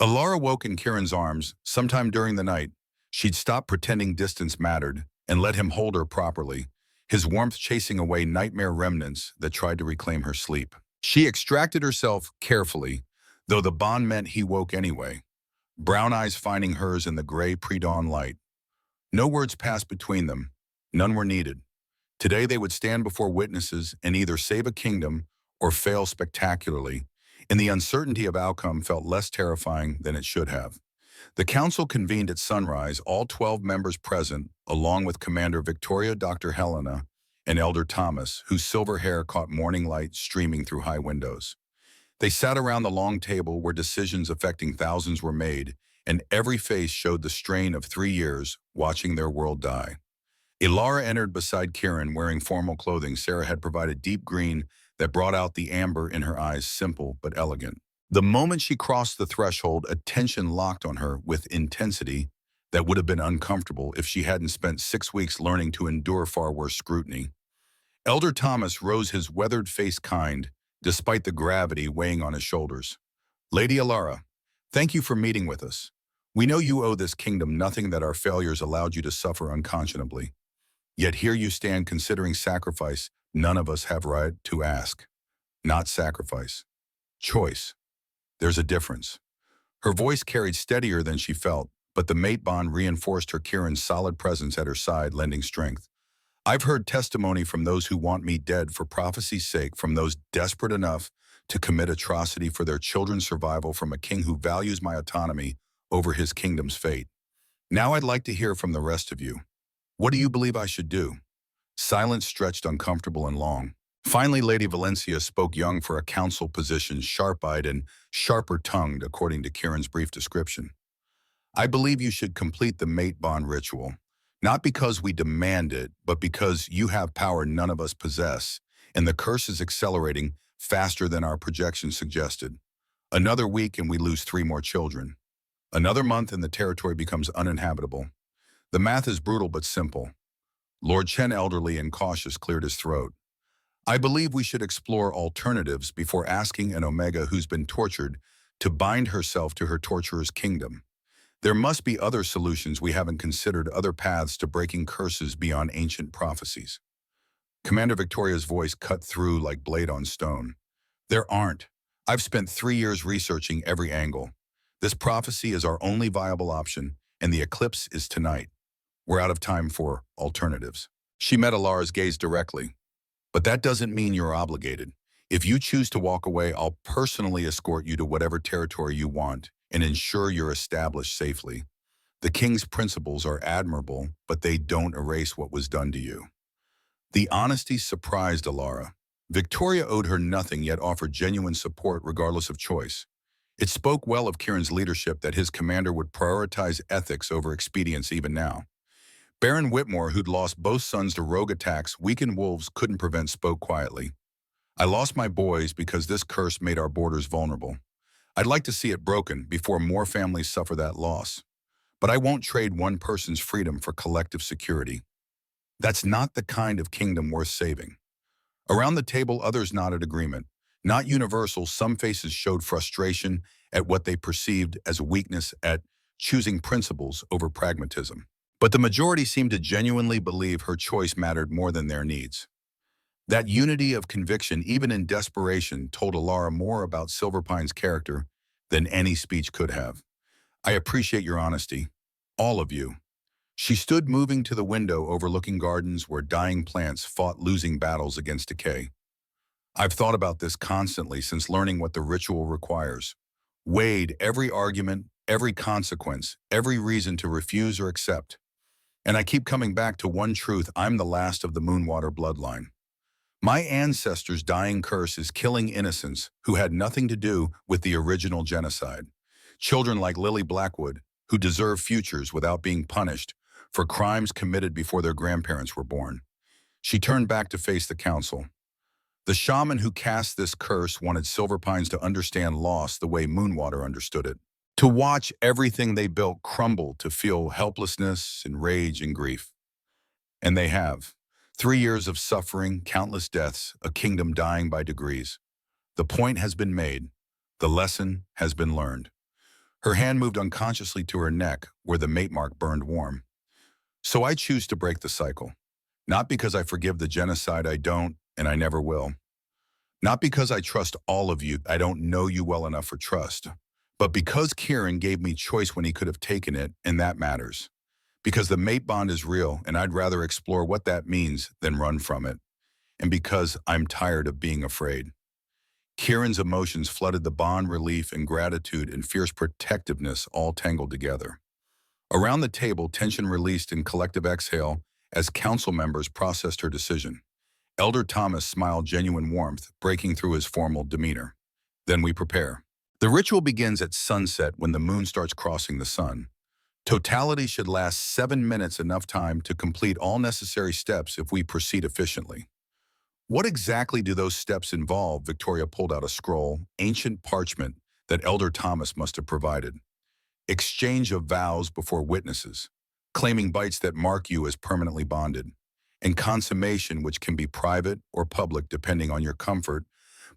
A: Alara woke in Kieran's arms sometime during the night. She'd stopped pretending distance mattered and let him hold her properly, his warmth chasing away nightmare remnants that tried to reclaim her sleep. She extracted herself carefully, though the bond meant he woke anyway, brown eyes finding hers in the gray pre-dawn light. No words passed between them. None were needed. Today they would stand before witnesses and either save a kingdom or fail spectacularly, and the uncertainty of outcome felt less terrifying than it should have. The council convened at sunrise, all 12 members present, along with Commander Victoria, Dr. Helena, and Elder Thomas, whose silver hair caught morning light streaming through high windows. They sat around the long table where decisions affecting thousands were made, and every face showed the strain of 3 years watching their world die. Ilara entered beside Kieran, wearing formal clothing Sarah had provided, deep green that brought out the amber in her eyes, simple but elegant. The moment she crossed the threshold, attention locked on her with intensity that would have been uncomfortable if she hadn't spent 6 weeks learning to endure far worse scrutiny. Elder Thomas rose, his weathered face kind, despite the gravity weighing on his shoulders. Lady Alara, thank you for meeting with us. We know you owe this kingdom nothing, that our failures allowed you to suffer unconscionably. Yet here you stand considering sacrifice none of us have right to ask. Not sacrifice. Choice. There's a difference. Her voice carried steadier than she felt, but the mate bond reinforced her, Kieran's solid presence at her side, lending strength. I've heard testimony from those who want me dead for prophecy's sake, from those desperate enough to commit atrocity for their children's survival, from a king who values my autonomy over his kingdom's fate. Now I'd like to hear from the rest of you. What do you believe I should do? Silence stretched uncomfortable and long. Finally, Lady Valencia spoke, young for a council position, sharp-eyed and sharper-tongued, according to Kieran's brief description. I believe you should complete the mate bond ritual, not because we demand it, but because you have power none of us possess, and the curse is accelerating faster than our projections suggested. Another week and we lose 3 more children. Another month and the territory becomes uninhabitable. The math is brutal but simple. Lord Chen, elderly and cautious, cleared his throat. I believe we should explore alternatives before asking an Omega who's been tortured to bind herself to her torturer's kingdom. There must be other solutions we haven't considered, other paths to breaking curses beyond ancient prophecies. Commander Victoria's voice cut through like blade on stone. There aren't. I've spent 3 years researching every angle. This prophecy is our only viable option, and the eclipse is tonight. We're out of time for alternatives. She met Alara's gaze directly. But that doesn't mean you're obligated. If you choose to walk away, I'll personally escort you to whatever territory you want and ensure you're established safely. The king's principles are admirable, but they don't erase what was done to you. The honesty surprised Alara. Victoria owed her nothing, yet offered genuine support regardless of choice. It spoke well of Kieran's leadership that his commander would prioritize ethics over expedience even now. Baron Whitmore, who'd lost both sons to rogue attacks weakened wolves couldn't prevent, spoke quietly. I lost my boys because this curse made our borders vulnerable. I'd like to see it broken before more families suffer that loss. But I won't trade one person's freedom for collective security. That's not the kind of kingdom worth saving. Around the table, others nodded agreement. Not universal, some faces showed frustration at what they perceived as a weakness, at choosing principles over pragmatism. But the majority seemed to genuinely believe her choice mattered more than their needs. That unity of conviction, even in desperation, told Alara more about Silverpine's character than any speech could have. I appreciate your honesty, all of you. She stood moving to the window overlooking gardens where dying plants fought losing battles against decay. I've thought about this constantly since learning what the ritual requires. Weighed every argument, every consequence, every reason to refuse or accept. And I keep coming back to one truth: I'm the last of the Moonwater bloodline. My ancestors' dying curse is killing innocents who had nothing to do with the original genocide. Children like Lily Blackwood, who deserve futures without being punished for crimes committed before their grandparents were born. She turned back to face the council. The shaman who cast this curse wanted Silver Pines to understand loss the way Moonwater understood it. To watch everything they built crumble, to feel helplessness and rage and grief. And they have. 3 years of suffering, countless deaths, a kingdom dying by degrees. The point has been made. The lesson has been learned. Her hand moved unconsciously to her neck, where the mate mark burned warm. So I choose to break the cycle. Not because I forgive the genocide, I don't, and I never will. Not because I trust all of you, I don't know you well enough for trust. But because Kieran gave me choice when he could have taken it, and that matters. Because the mate bond is real, and I'd rather explore what that means than run from it. And because I'm tired of being afraid. Kieran's emotions flooded the bond: relief and gratitude and fierce protectiveness all tangled together. Around the table, tension released in collective exhale as council members processed her decision. Elder Thomas smiled genuine warmth, breaking through his formal demeanor. Then we prepare. The ritual begins at sunset when the moon starts crossing the sun. Totality should last 7 minutes, enough time to complete all necessary steps if we proceed efficiently. What exactly do those steps involve? Victoria pulled out a scroll, ancient parchment that Elder Thomas must have provided. Exchange of vows before witnesses, claiming bites that mark you as permanently bonded, and consummation, which can be private or public depending on your comfort,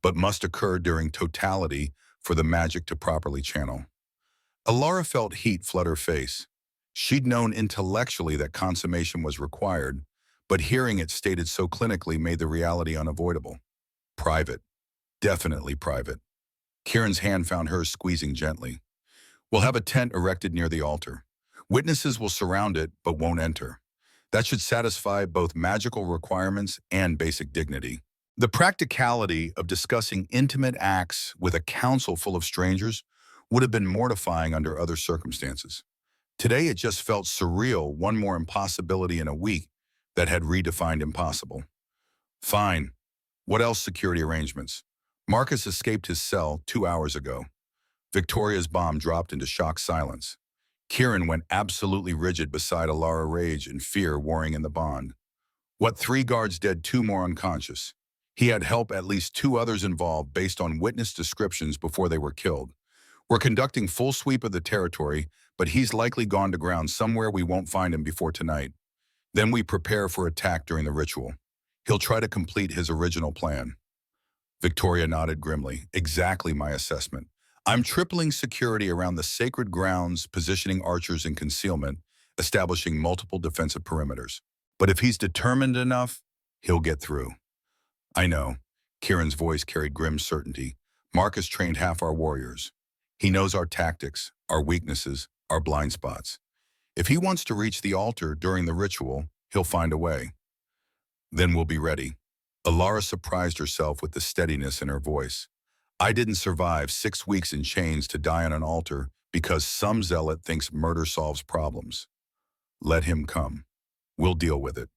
A: but must occur during totality for the magic to properly channel. Alara felt heat flood her face. She'd known intellectually that consummation was required, but hearing it stated so clinically made the reality unavoidable. Private. Definitely private. Kieran's hand found hers, squeezing gently. We'll have a tent erected near the altar. Witnesses will surround it, but won't enter. That should satisfy both magical requirements and basic dignity. The practicality of discussing intimate acts with a council full of strangers would have been mortifying under other circumstances. Today it just felt surreal, one more impossibility in a week that had redefined impossible. Fine. What else? Security arrangements. Marcus escaped his cell 2 hours ago. Victoria's bomb dropped into shocked silence. Kieran went absolutely rigid beside Alara, rage and fear warring in the bond. What, 3 guards dead, 2 more unconscious? He had help at least 2 others involved based on witness descriptions before they were killed. We're conducting full sweep of the territory, but he's likely gone to ground somewhere. We won't find him before tonight. Then we prepare for attack during the ritual. He'll try to complete his original plan. Victoria nodded grimly. Exactly my assessment. I'm tripling security around the sacred grounds, positioning archers in concealment, establishing multiple defensive perimeters. But if he's determined enough, he'll get through. I know. Kieran's voice carried grim certainty. Marcus trained half our warriors. He knows our tactics, our weaknesses, our blind spots. If he wants to reach the altar during the ritual, he'll find a way. Then we'll be ready. Alara surprised herself with the steadiness in her voice. I didn't survive 6 weeks in chains to die on an altar because some zealot thinks murder solves problems. Let him come. We'll deal with it.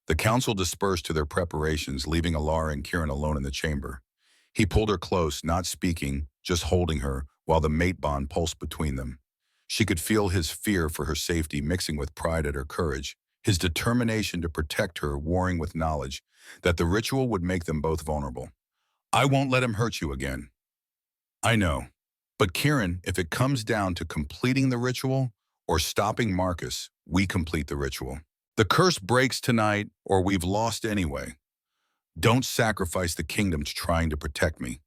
A: The council dispersed to their preparations, leaving Alara and Kieran alone in the chamber. He pulled her close, not speaking, just holding her, while the mate bond pulsed between them. She could feel his fear for her safety mixing with pride at her courage, his determination to protect her warring with knowledge that the ritual would make them both vulnerable. I won't let him hurt you again. I know. But Kieran, if it comes down to completing the ritual or stopping Marcus, we complete the ritual. The curse breaks tonight, or we've lost anyway. Don't sacrifice the kingdom to trying to protect me.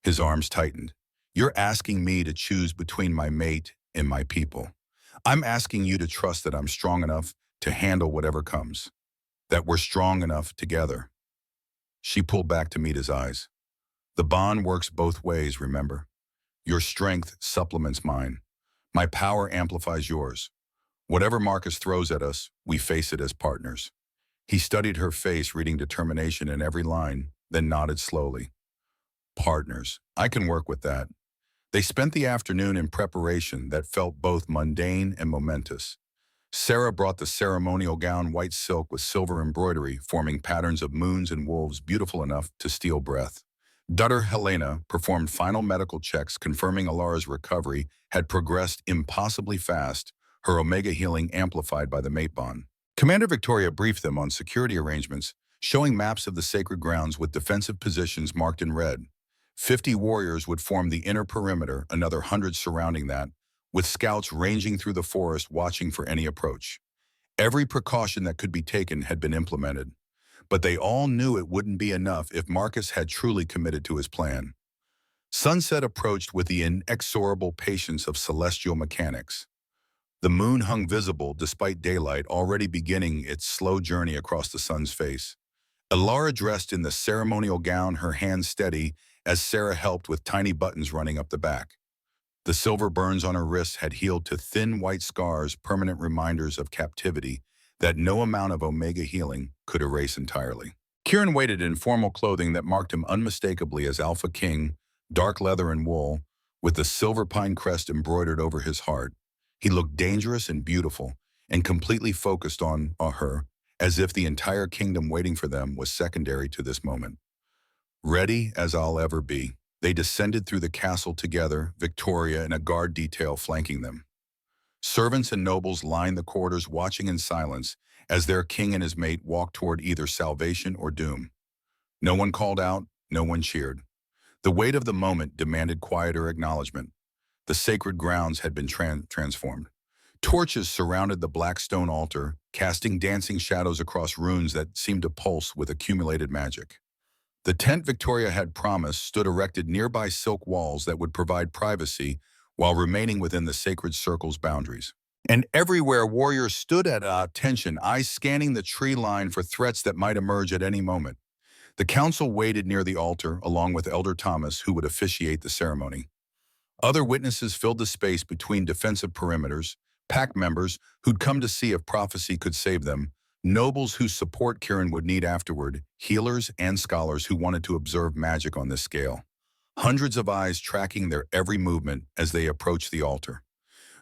A: His arms tightened. You're asking me to choose between my mate and my people. I'm asking you to trust that I'm strong enough to handle whatever comes. That we're strong enough together. She pulled back to meet his eyes. The bond works both ways, remember? Your strength supplements mine. My power amplifies yours. Whatever Marcus throws at us, we face it as partners. He studied her face, reading determination in every line, then nodded slowly. Partners. I can work with that. They spent the afternoon in preparation that felt both mundane and momentous. Sarah brought the ceremonial gown, white silk with silver embroidery, forming patterns of moons and wolves beautiful enough to steal breath. Daughter Helena performed final medical checks confirming Alara's recovery had progressed impossibly fast, her Omega healing amplified by the mate bond. Commander Victoria briefed them on security arrangements, showing maps of the sacred grounds with defensive positions marked in red. 50 warriors would form the inner perimeter, another 100 surrounding that, with scouts ranging through the forest watching for any approach. Every precaution that could be taken had been implemented, but they all knew it wouldn't be enough if Marcus had truly committed to his plan. Sunset approached with the inexorable patience of celestial mechanics. The moon hung visible despite daylight already beginning its slow journey across the sun's face. Alara dressed in the ceremonial gown, her hands steady as Sarah helped with tiny buttons running up the back. The silver burns on her wrists had healed to thin white scars, permanent reminders of captivity that no amount of Omega healing could erase entirely. Kieran waited in formal clothing that marked him unmistakably as Alpha King, dark leather and wool, with the silver pine crest embroidered over his heart. He looked dangerous and beautiful, and completely focused on her, as if the entire kingdom waiting for them was secondary to this moment. Ready as I'll ever be. They descended through the castle together, Victoria and a guard detail flanking them. Servants and nobles lined the corridors watching in silence as their king and his mate walked toward either salvation or doom. No one called out, no one cheered. The weight of the moment demanded quieter acknowledgement. The sacred grounds had been transformed. Torches surrounded the black stone altar, casting dancing shadows across runes that seemed to pulse with accumulated magic. The tent Victoria had promised stood erected nearby silk walls that would provide privacy while remaining within the sacred circle's boundaries. And everywhere warriors stood at attention, eyes scanning the tree line for threats that might emerge at any moment. The council waited near the altar, along with Elder Thomas, who would officiate the ceremony. Other witnesses filled the space between defensive perimeters, pack members who'd come to see if prophecy could save them, nobles whose support Kieran would need afterward, healers and scholars who wanted to observe magic on this scale. Hundreds of eyes tracking their every movement as they approached the altar.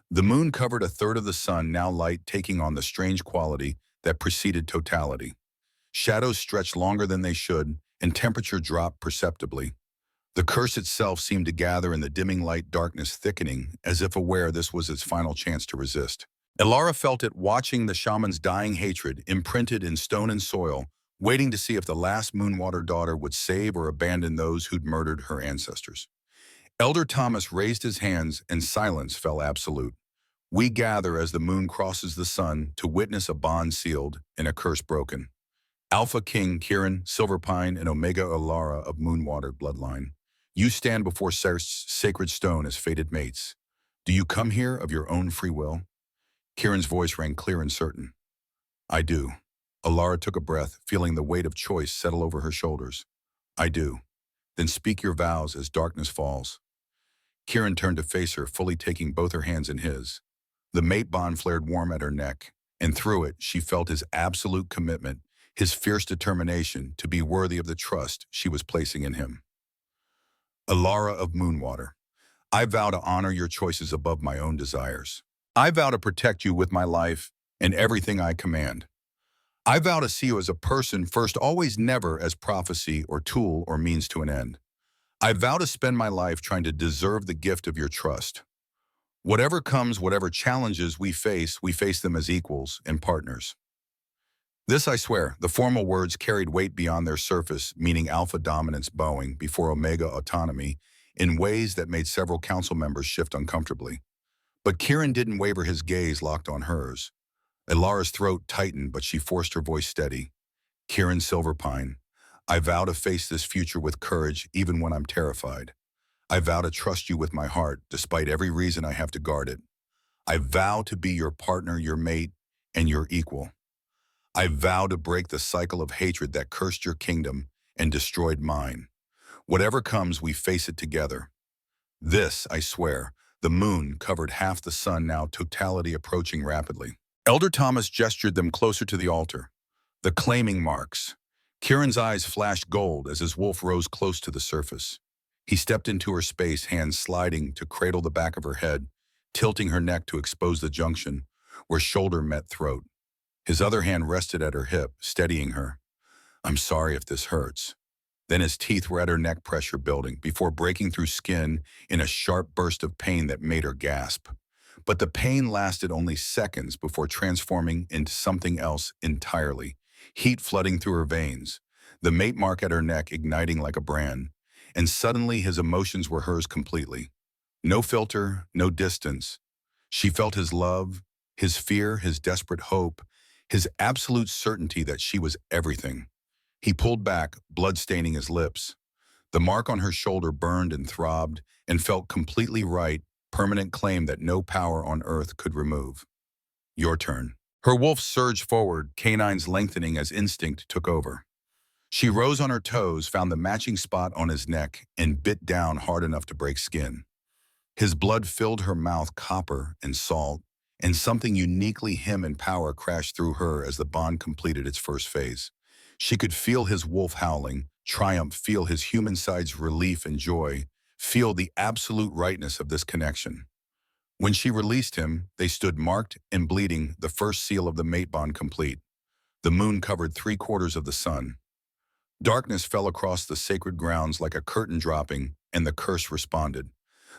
A: The moon covered a third of the sun, now light taking on the strange quality that preceded totality. Shadows stretched longer than they should, and temperature dropped perceptibly. The curse itself seemed to gather in the dimming light, darkness thickening, as if aware this was its final chance to resist. Alara felt it, watching the shaman's dying hatred imprinted in stone and soil, waiting to see if the last Moonwater daughter would save or abandon those who'd murdered her ancestors. Elder Thomas raised his hands and silence fell absolute. We gather as the moon crosses the sun to witness a bond sealed and a curse broken. Alpha King Kieran, Silverpine, and Omega Alara of Moonwater bloodline. You stand before sacred stone as fated mates. Do you come here of your own free will? Kieran's voice rang clear and certain. I do. Alara took a breath, feeling the weight of choice settle over her shoulders. I do. Then speak your vows as darkness falls. Kieran turned to face her, fully taking both her hands in his. The mate bond flared warm at her neck, and through it she felt his absolute commitment, his fierce determination to be worthy of the trust she was placing in him. Alara of Moonwater, I vow to honor your choices above my own desires. I vow to protect you with my life and everything I command. I vow to see you as a person first, always, never as prophecy or tool or means to an end. I vow to spend my life trying to deserve the gift of your trust. Whatever comes, whatever challenges we face them as equals and partners. This I swear. The formal words carried weight beyond their surface, meaning alpha dominance bowing before omega autonomy in ways that made several council members shift uncomfortably. But Kieran didn't waver, his gaze locked on hers. Alara's throat tightened, but she forced her voice steady. Kieran Silverpine, I vow to face this future with courage even when I'm terrified. I vow to trust you with my heart, despite every reason I have to guard it. I vow to be your partner, your mate, and your equal. I vow to break the cycle of hatred that cursed your kingdom and destroyed mine. Whatever comes, we face it together. This, I swear, The moon covered half the sun, now totality approaching rapidly. Elder Thomas gestured them closer to the altar. The claiming marks. Kieran's eyes flashed gold as his wolf rose close to the surface. He stepped into her space, hands sliding to cradle the back of her head, tilting her neck to expose the junction where shoulder met throat. His other hand rested at her hip, steadying her. "I'm sorry if this hurts." Then his teeth were at her neck, pressure building, before breaking through skin in a sharp burst of pain that made her gasp. But the pain lasted only seconds before transforming into something else entirely. Heat flooding through her veins, the mate mark at her neck igniting like a brand. And suddenly his emotions were hers completely. No filter, no distance. She felt his love, his fear, his desperate hope, his absolute certainty that she was everything. He pulled back, blood staining his lips. The mark on her shoulder burned and throbbed and felt completely right, permanent claim that no power on earth could remove. "Your turn." Her wolf surged forward, canines lengthening as instinct took over. She rose on her toes, found the matching spot on his neck, and bit down hard enough to break skin. His blood filled her mouth, copper and salt, and something uniquely him in power crashed through her as the bond completed its first phase. She could feel his wolf howling, triumph, feel his human side's relief and joy, feel the absolute rightness of this connection. When she released him, they stood marked and bleeding, the first seal of the mate bond complete. The moon covered 3/4 of the sun. Darkness fell across the sacred grounds like a curtain dropping, and the curse responded.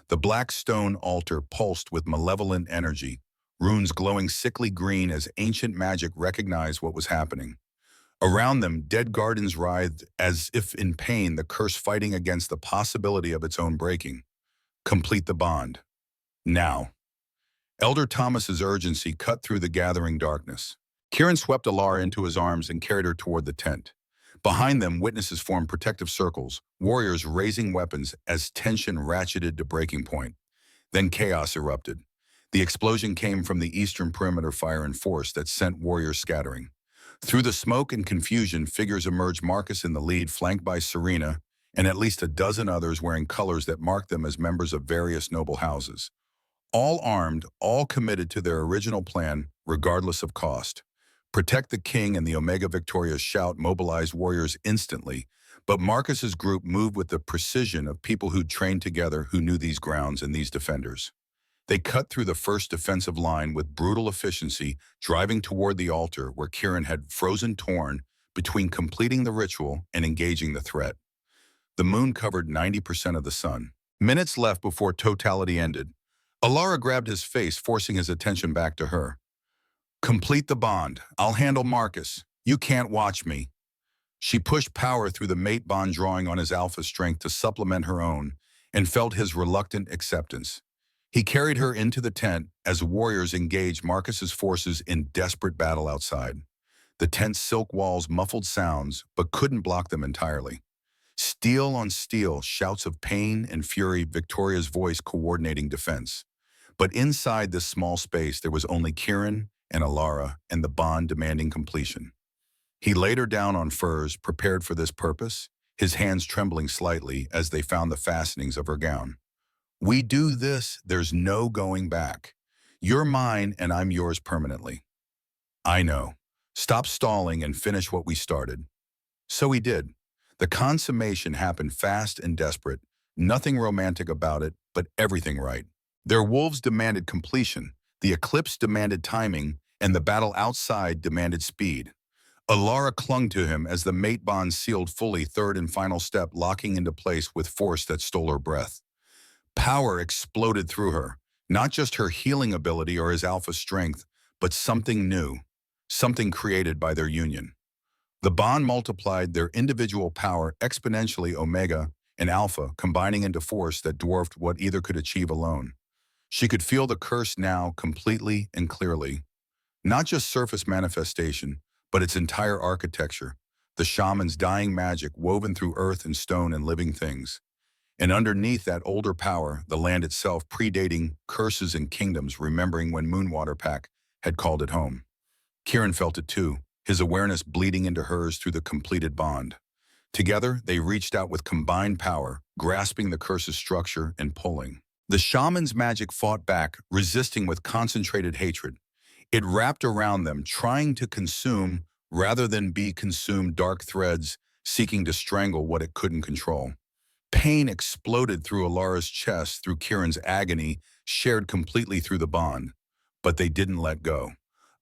A: The black stone altar pulsed with malevolent energy, runes glowing sickly green as ancient magic recognized what was happening. Around them, dead gardens writhed as if in pain, the curse fighting against the possibility of its own breaking. Complete the bond. Now. Elder Thomas's urgency cut through the gathering darkness. Kieran swept Alara into his arms and carried her toward the tent. Behind them, witnesses formed protective circles, warriors raising weapons as tension ratcheted to breaking point. Then chaos erupted. The explosion came from the eastern perimeter, fire and force that sent warriors scattering. Through the smoke and confusion, figures emerged, Marcus in the lead, flanked by Serena, and at least a dozen others wearing colors that marked them as members of various noble houses. All armed, all committed to their original plan, regardless of cost. Protect the king and the Omega Victoria's shout mobilized warriors instantly, but Marcus's group moved with the precision of people who'd trained together, who knew these grounds and these defenders. They cut through the first defensive line with brutal efficiency, driving toward the altar where Kieran had frozen, torn between completing the ritual and engaging the threat. The moon covered 90% of the sun. Minutes left before totality ended. Alara grabbed his face, forcing his attention back to her. "Complete the bond. I'll handle Marcus. You can't watch me." She pushed power through the mate bond, drawing on his alpha strength to supplement her own, and felt his reluctant acceptance. He carried her into the tent as warriors engaged Marcus's forces in desperate battle outside. The tent's silk walls muffled sounds, but couldn't block them entirely. Steel on steel, shouts of pain and fury, Victoria's voice coordinating defense. But inside this small space, there was only Kieran and Alara, and the bond demanding completion. He laid her down on furs, prepared for this purpose, his hands trembling slightly as they found the fastenings of her gown. "We do this, there's no going back. You're mine and I'm yours permanently." "I know. Stop stalling and finish what we started." So he did. The consummation happened fast and desperate, nothing romantic about it, but everything right. Their wolves demanded completion, the eclipse demanded timing, and the battle outside demanded speed. Alara clung to him as the mate bond sealed fully, third and final step locking into place with force that stole her breath. Power exploded through her, not just her healing ability or his alpha strength, but something new, something created by their union. The bond multiplied their individual power exponentially, Omega and Alpha combining into force that dwarfed what either could achieve alone. She could feel the curse now completely and clearly. Not just surface manifestation, but its entire architecture, the shaman's dying magic woven through earth and stone and living things. And underneath that older power, the land itself predating curses and kingdoms, remembering when Moonwater Pack had called it home. Kieran felt it too, his awareness bleeding into hers through the completed bond. Together, they reached out with combined power, grasping the curse's structure and pulling. The shaman's magic fought back, resisting with concentrated hatred. It wrapped around them, trying to consume rather than be consumed, dark threads seeking to strangle what it couldn't control. Pain exploded through Alara's chest, through Kieran's agony, shared completely through the bond. But they didn't let go.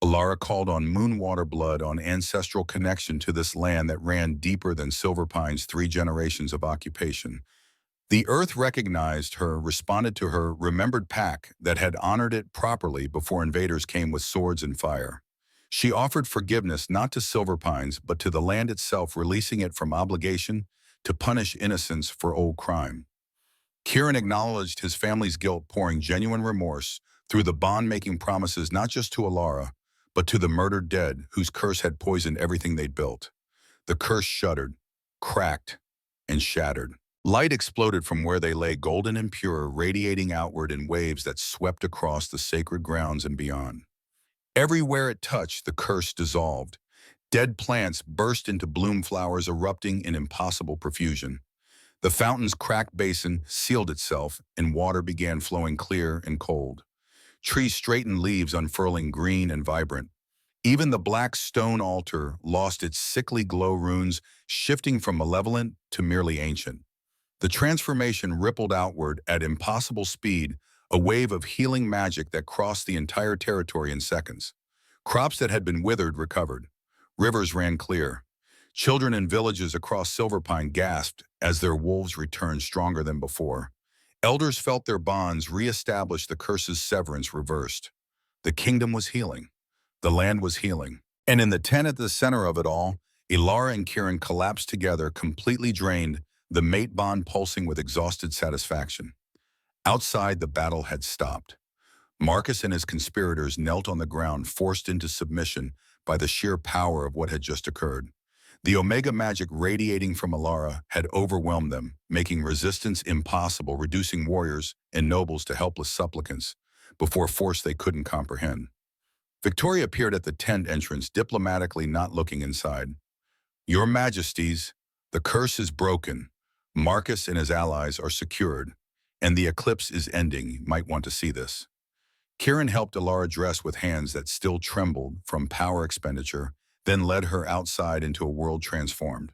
A: Alara called on moonwater blood, on ancestral connection to this land that ran deeper than Silverpine's 3 generations of occupation. The earth recognized her, responded to her, remembered pack that had honored it properly before invaders came with swords and fire. She offered forgiveness not to Silverpines, but to the land itself, releasing it from obligation to punish innocence for old crime. Kieran acknowledged his family's guilt, pouring genuine remorse through the bond, making promises not just to Alara, but to the murdered dead whose curse had poisoned everything they'd built. The curse shuddered, cracked, and shattered. Light exploded from where they lay, golden and pure, radiating outward in waves that swept across the sacred grounds and beyond. Everywhere it touched, the curse dissolved. Dead plants burst into bloom, flowers erupting in impossible profusion. The fountain's cracked basin sealed itself, and water began flowing clear and cold. Trees straightened, leaves unfurling, green and vibrant. Even the black stone altar lost its sickly glow, runes shifting from malevolent to merely ancient. The transformation rippled outward at impossible speed, a wave of healing magic that crossed the entire territory in seconds. Crops that had been withered recovered. Rivers ran clear. Children in villages across Silverpine gasped as their wolves returned stronger than before. Elders felt their bonds reestablished, the curse's severance reversed. The kingdom was healing. The land was healing. And in the tent at the center of it all, Alara and Kieran collapsed together, completely drained, the mate bond pulsing with exhausted satisfaction. Outside, the battle had stopped. Marcus and his conspirators knelt on the ground, forced into submission by the sheer power of what had just occurred. The Omega magic radiating from Alara had overwhelmed them, making resistance impossible, reducing warriors and nobles to helpless supplicants before force they couldn't comprehend. Victoria appeared at the tent entrance, diplomatically not looking inside. "Your Majesties, the curse is broken. Marcus and his allies are secured, and the eclipse is ending. You might want to see this." Kieran helped Alara dress with hands that still trembled from power expenditure, then led her outside into a world transformed.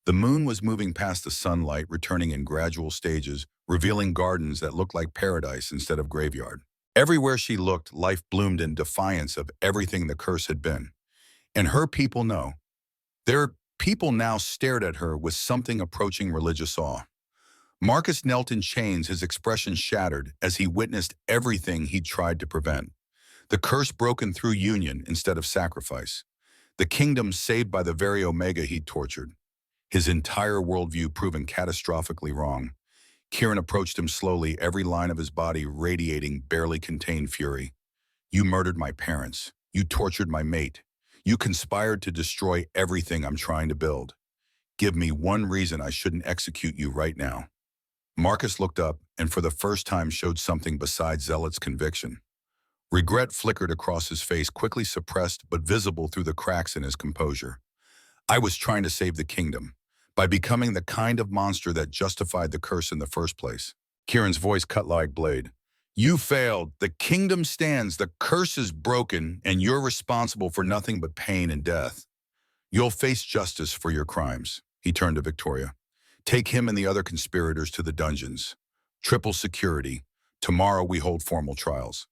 A: The moon was moving past the sunlight, returning in gradual stages, revealing gardens that looked like paradise instead of graveyard. Everywhere she looked, life bloomed in defiance of everything the curse had been. And her people know. Their people now stared at her with something approaching religious awe. Marcus knelt in chains, his expression shattered as he witnessed everything he'd tried to prevent. The curse broken through union instead of sacrifice. The kingdom saved by the very Omega he'd tortured. His entire worldview proven catastrophically wrong. Kieran approached him slowly, every line of his body radiating barely contained fury. "You murdered my parents. You tortured my mate. You conspired to destroy everything I'm trying to build. Give me one reason I shouldn't execute you right now." Marcus looked up and for the first time showed something besides zealot's conviction. Regret flickered across his face, quickly suppressed but visible through the cracks in his composure. "I was trying to save the kingdom by becoming the kind of monster that justified the curse in the first place." Kieran's voice cut like blade. "You failed. The kingdom stands. The curse is broken, and you're responsible for nothing but pain and death. You'll face justice for your crimes." He turned to Victoria. "Take him and the other conspirators to the dungeons. Triple security. Tomorrow we hold formal trials."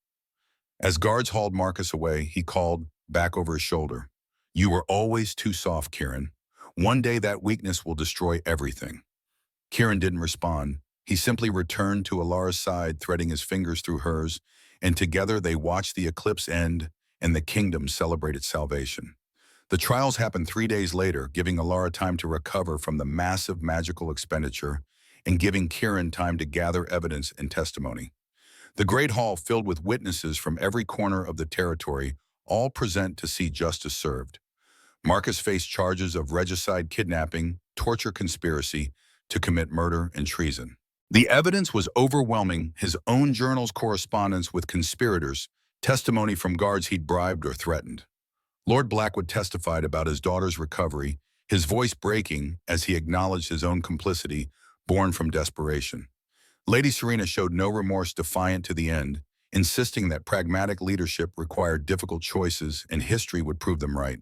A: As guards hauled Marcus away, he called back over his shoulder. "You were always too soft, Kieran. One day that weakness will destroy everything." Kieran didn't respond. He simply returned to Alara's side, threading his fingers through hers, and together they watched the eclipse end and the kingdom celebrate its salvation. The trials happened 3 days later, giving Alara time to recover from the massive magical expenditure and giving Kieran time to gather evidence and testimony. The Great Hall filled with witnesses from every corner of the territory, all present to see justice served. Marcus faced charges of regicide, kidnapping, torture, conspiracy to commit murder and treason. The evidence was overwhelming: his own journals, correspondence with conspirators, testimony from guards he'd bribed or threatened. Lord Blackwood testified about his daughter's recovery, his voice breaking as he acknowledged his own complicity, born from desperation. Lady Serena showed no remorse, defiant to the end, insisting that pragmatic leadership required difficult choices and history would prove them right.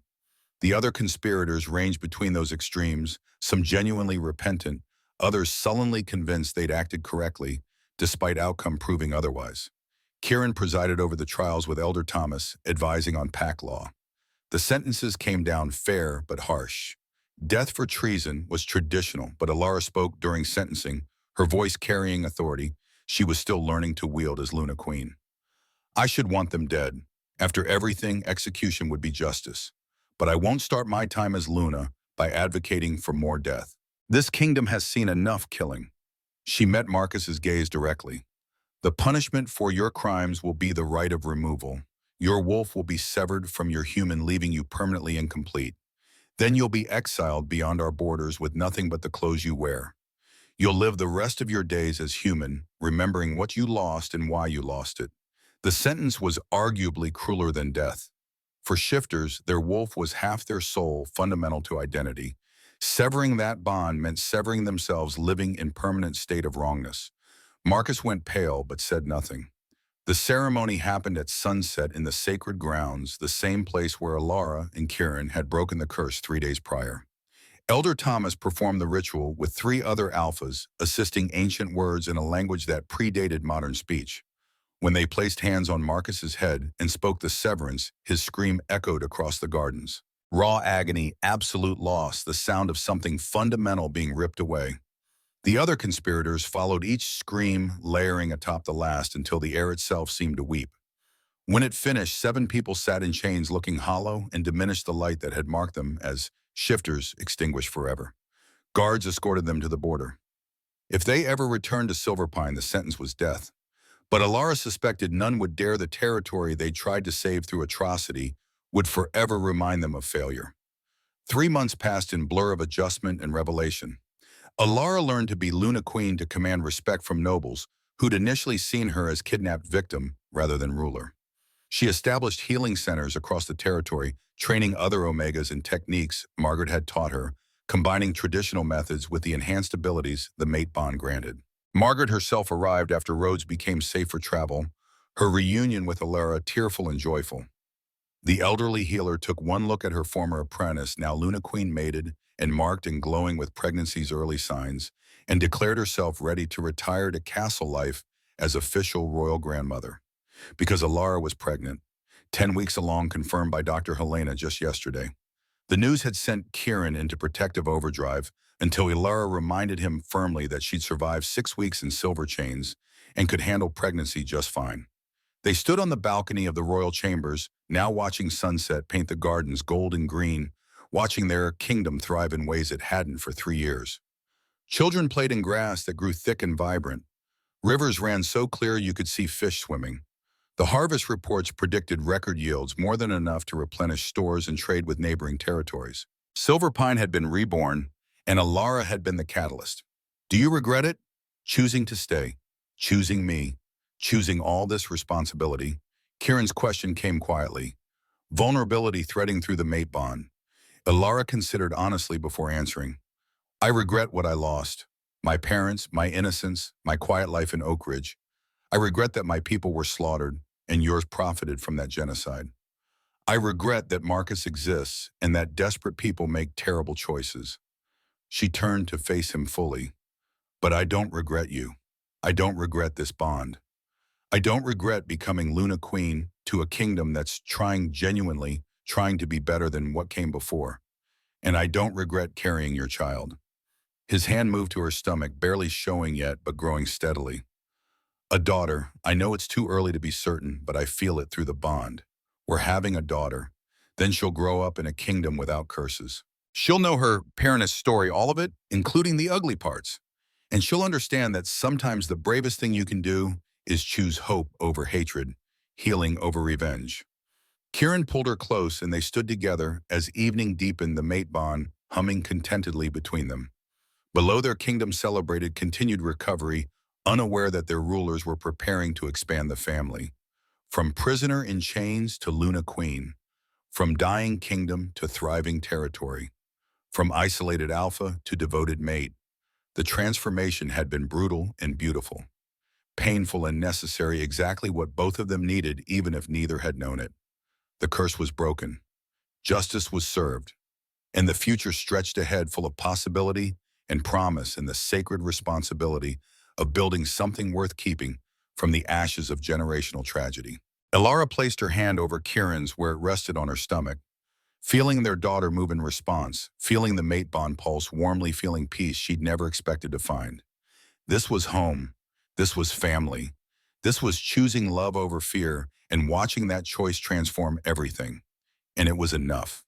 A: The other conspirators ranged between those extremes, some genuinely repentant, others sullenly convinced they'd acted correctly, despite outcome proving otherwise. Kieran presided over the trials with Elder Thomas, advising on pack law. The sentences came down fair but harsh. Death for treason was traditional, but Alara spoke during sentencing, her voice carrying authority. She was still learning to wield as Luna Queen. I should want them dead. After everything, execution would be justice. But I won't start my time as Luna by advocating for more death. This kingdom has seen enough killing. She met Marcus's gaze directly. The punishment for your crimes will be the right of removal. Your wolf will be severed from your human, leaving you permanently incomplete. Then you'll be exiled beyond our borders with nothing but the clothes you wear. You'll live the rest of your days as human, remembering what you lost and why you lost it. The sentence was arguably crueler than death. For shifters, their wolf was half their soul, fundamental to identity. Severing that bond meant severing themselves, living in permanent state of wrongness. Marcus went pale but said nothing. The ceremony happened at sunset in the sacred grounds, the same place where Alara and Kieran had broken the curse 3 days prior. Elder Thomas performed the ritual with 3 other alphas, assisting ancient words in a language that predated modern speech. When they placed hands on Marcus's head and spoke the severance, his scream echoed across the gardens. Raw agony, absolute loss, the sound of something fundamental being ripped away. The other conspirators followed each scream, layering atop the last until the air itself seemed to weep. When it finished, 7 people sat in chains looking hollow and diminished the light that had marked them as shifters extinguished forever. Guards escorted them to the border. If they ever returned to Silverpine, the sentence was death. But Alara suspected none would dare. The territory they tried to save through atrocity would forever remind them of failure. 3 months passed in blur of adjustment and revelation. Alara learned to be Luna Queen, to command respect from nobles who'd initially seen her as kidnapped victim rather than ruler. She established healing centers across the territory, training other Omegas in techniques Margaret had taught her, combining traditional methods with the enhanced abilities the mate bond granted. Margaret herself arrived after roads became safe for travel, her reunion with Alara tearful and joyful. The elderly healer took one look at her former apprentice, now Luna Queen, mated and marked and glowing with pregnancy's early signs, and declared herself ready to retire to castle life as official royal grandmother. Because Alara was pregnant, 10 weeks along, confirmed by Dr. Helena just yesterday. The news had sent Kieran into protective overdrive until Alara reminded him firmly that she'd survived 6 weeks in silver chains and could handle pregnancy just fine. They stood on the balcony of the royal chambers, now watching sunset paint the gardens gold and green, watching their kingdom thrive in ways it hadn't for 3 years. Children played in grass that grew thick and vibrant. Rivers ran so clear you could see fish swimming. The harvest reports predicted record yields, more than enough to replenish stores and trade with neighboring territories. Silverpine had been reborn, and Alara had been the catalyst. Do you regret it? Choosing to stay, choosing me, choosing all this responsibility. Kieran's question came quietly, vulnerability threading through the mate bond. Alara considered honestly before answering. I regret what I lost. My parents, my innocence, my quiet life in Oak Ridge. I regret that my people were slaughtered and yours profited from that genocide. I regret that Marcus exists and that desperate people make terrible choices. She turned to face him fully. But I don't regret you. I don't regret this bond. I don't regret becoming Luna Queen to a kingdom that's genuinely trying to be better than what came before. And I don't regret carrying your child. His hand moved to her stomach, barely showing yet, but growing steadily. A daughter. I know it's too early to be certain, but I feel it through the bond. We're having a daughter. Then she'll grow up in a kingdom without curses. She'll know her parentess story, all of it, including the ugly parts. And she'll understand that sometimes the bravest thing you can do is choose hope over hatred, healing over revenge. Kieran pulled her close and they stood together as evening deepened, the mate bond humming contentedly between them. Below, their kingdom celebrated continued recovery, unaware that their rulers were preparing to expand the family. From prisoner in chains to Luna Queen, from dying kingdom to thriving territory, from isolated alpha to devoted mate, the transformation had been brutal and beautiful. painful and necessary, exactly what both of them needed, even if neither had known it. The curse was broken. Justice was served, and the future stretched ahead full of possibility and promise and the sacred responsibility of building something worth keeping from the ashes of generational tragedy. Elara placed her hand over Kieran's where it rested on her stomach, feeling their daughter move in response, feeling the mate bond pulse, warmly feeling peace she'd never expected to find. This was home. This was family. This was choosing love over fear and watching that choice transform everything. And it was enough.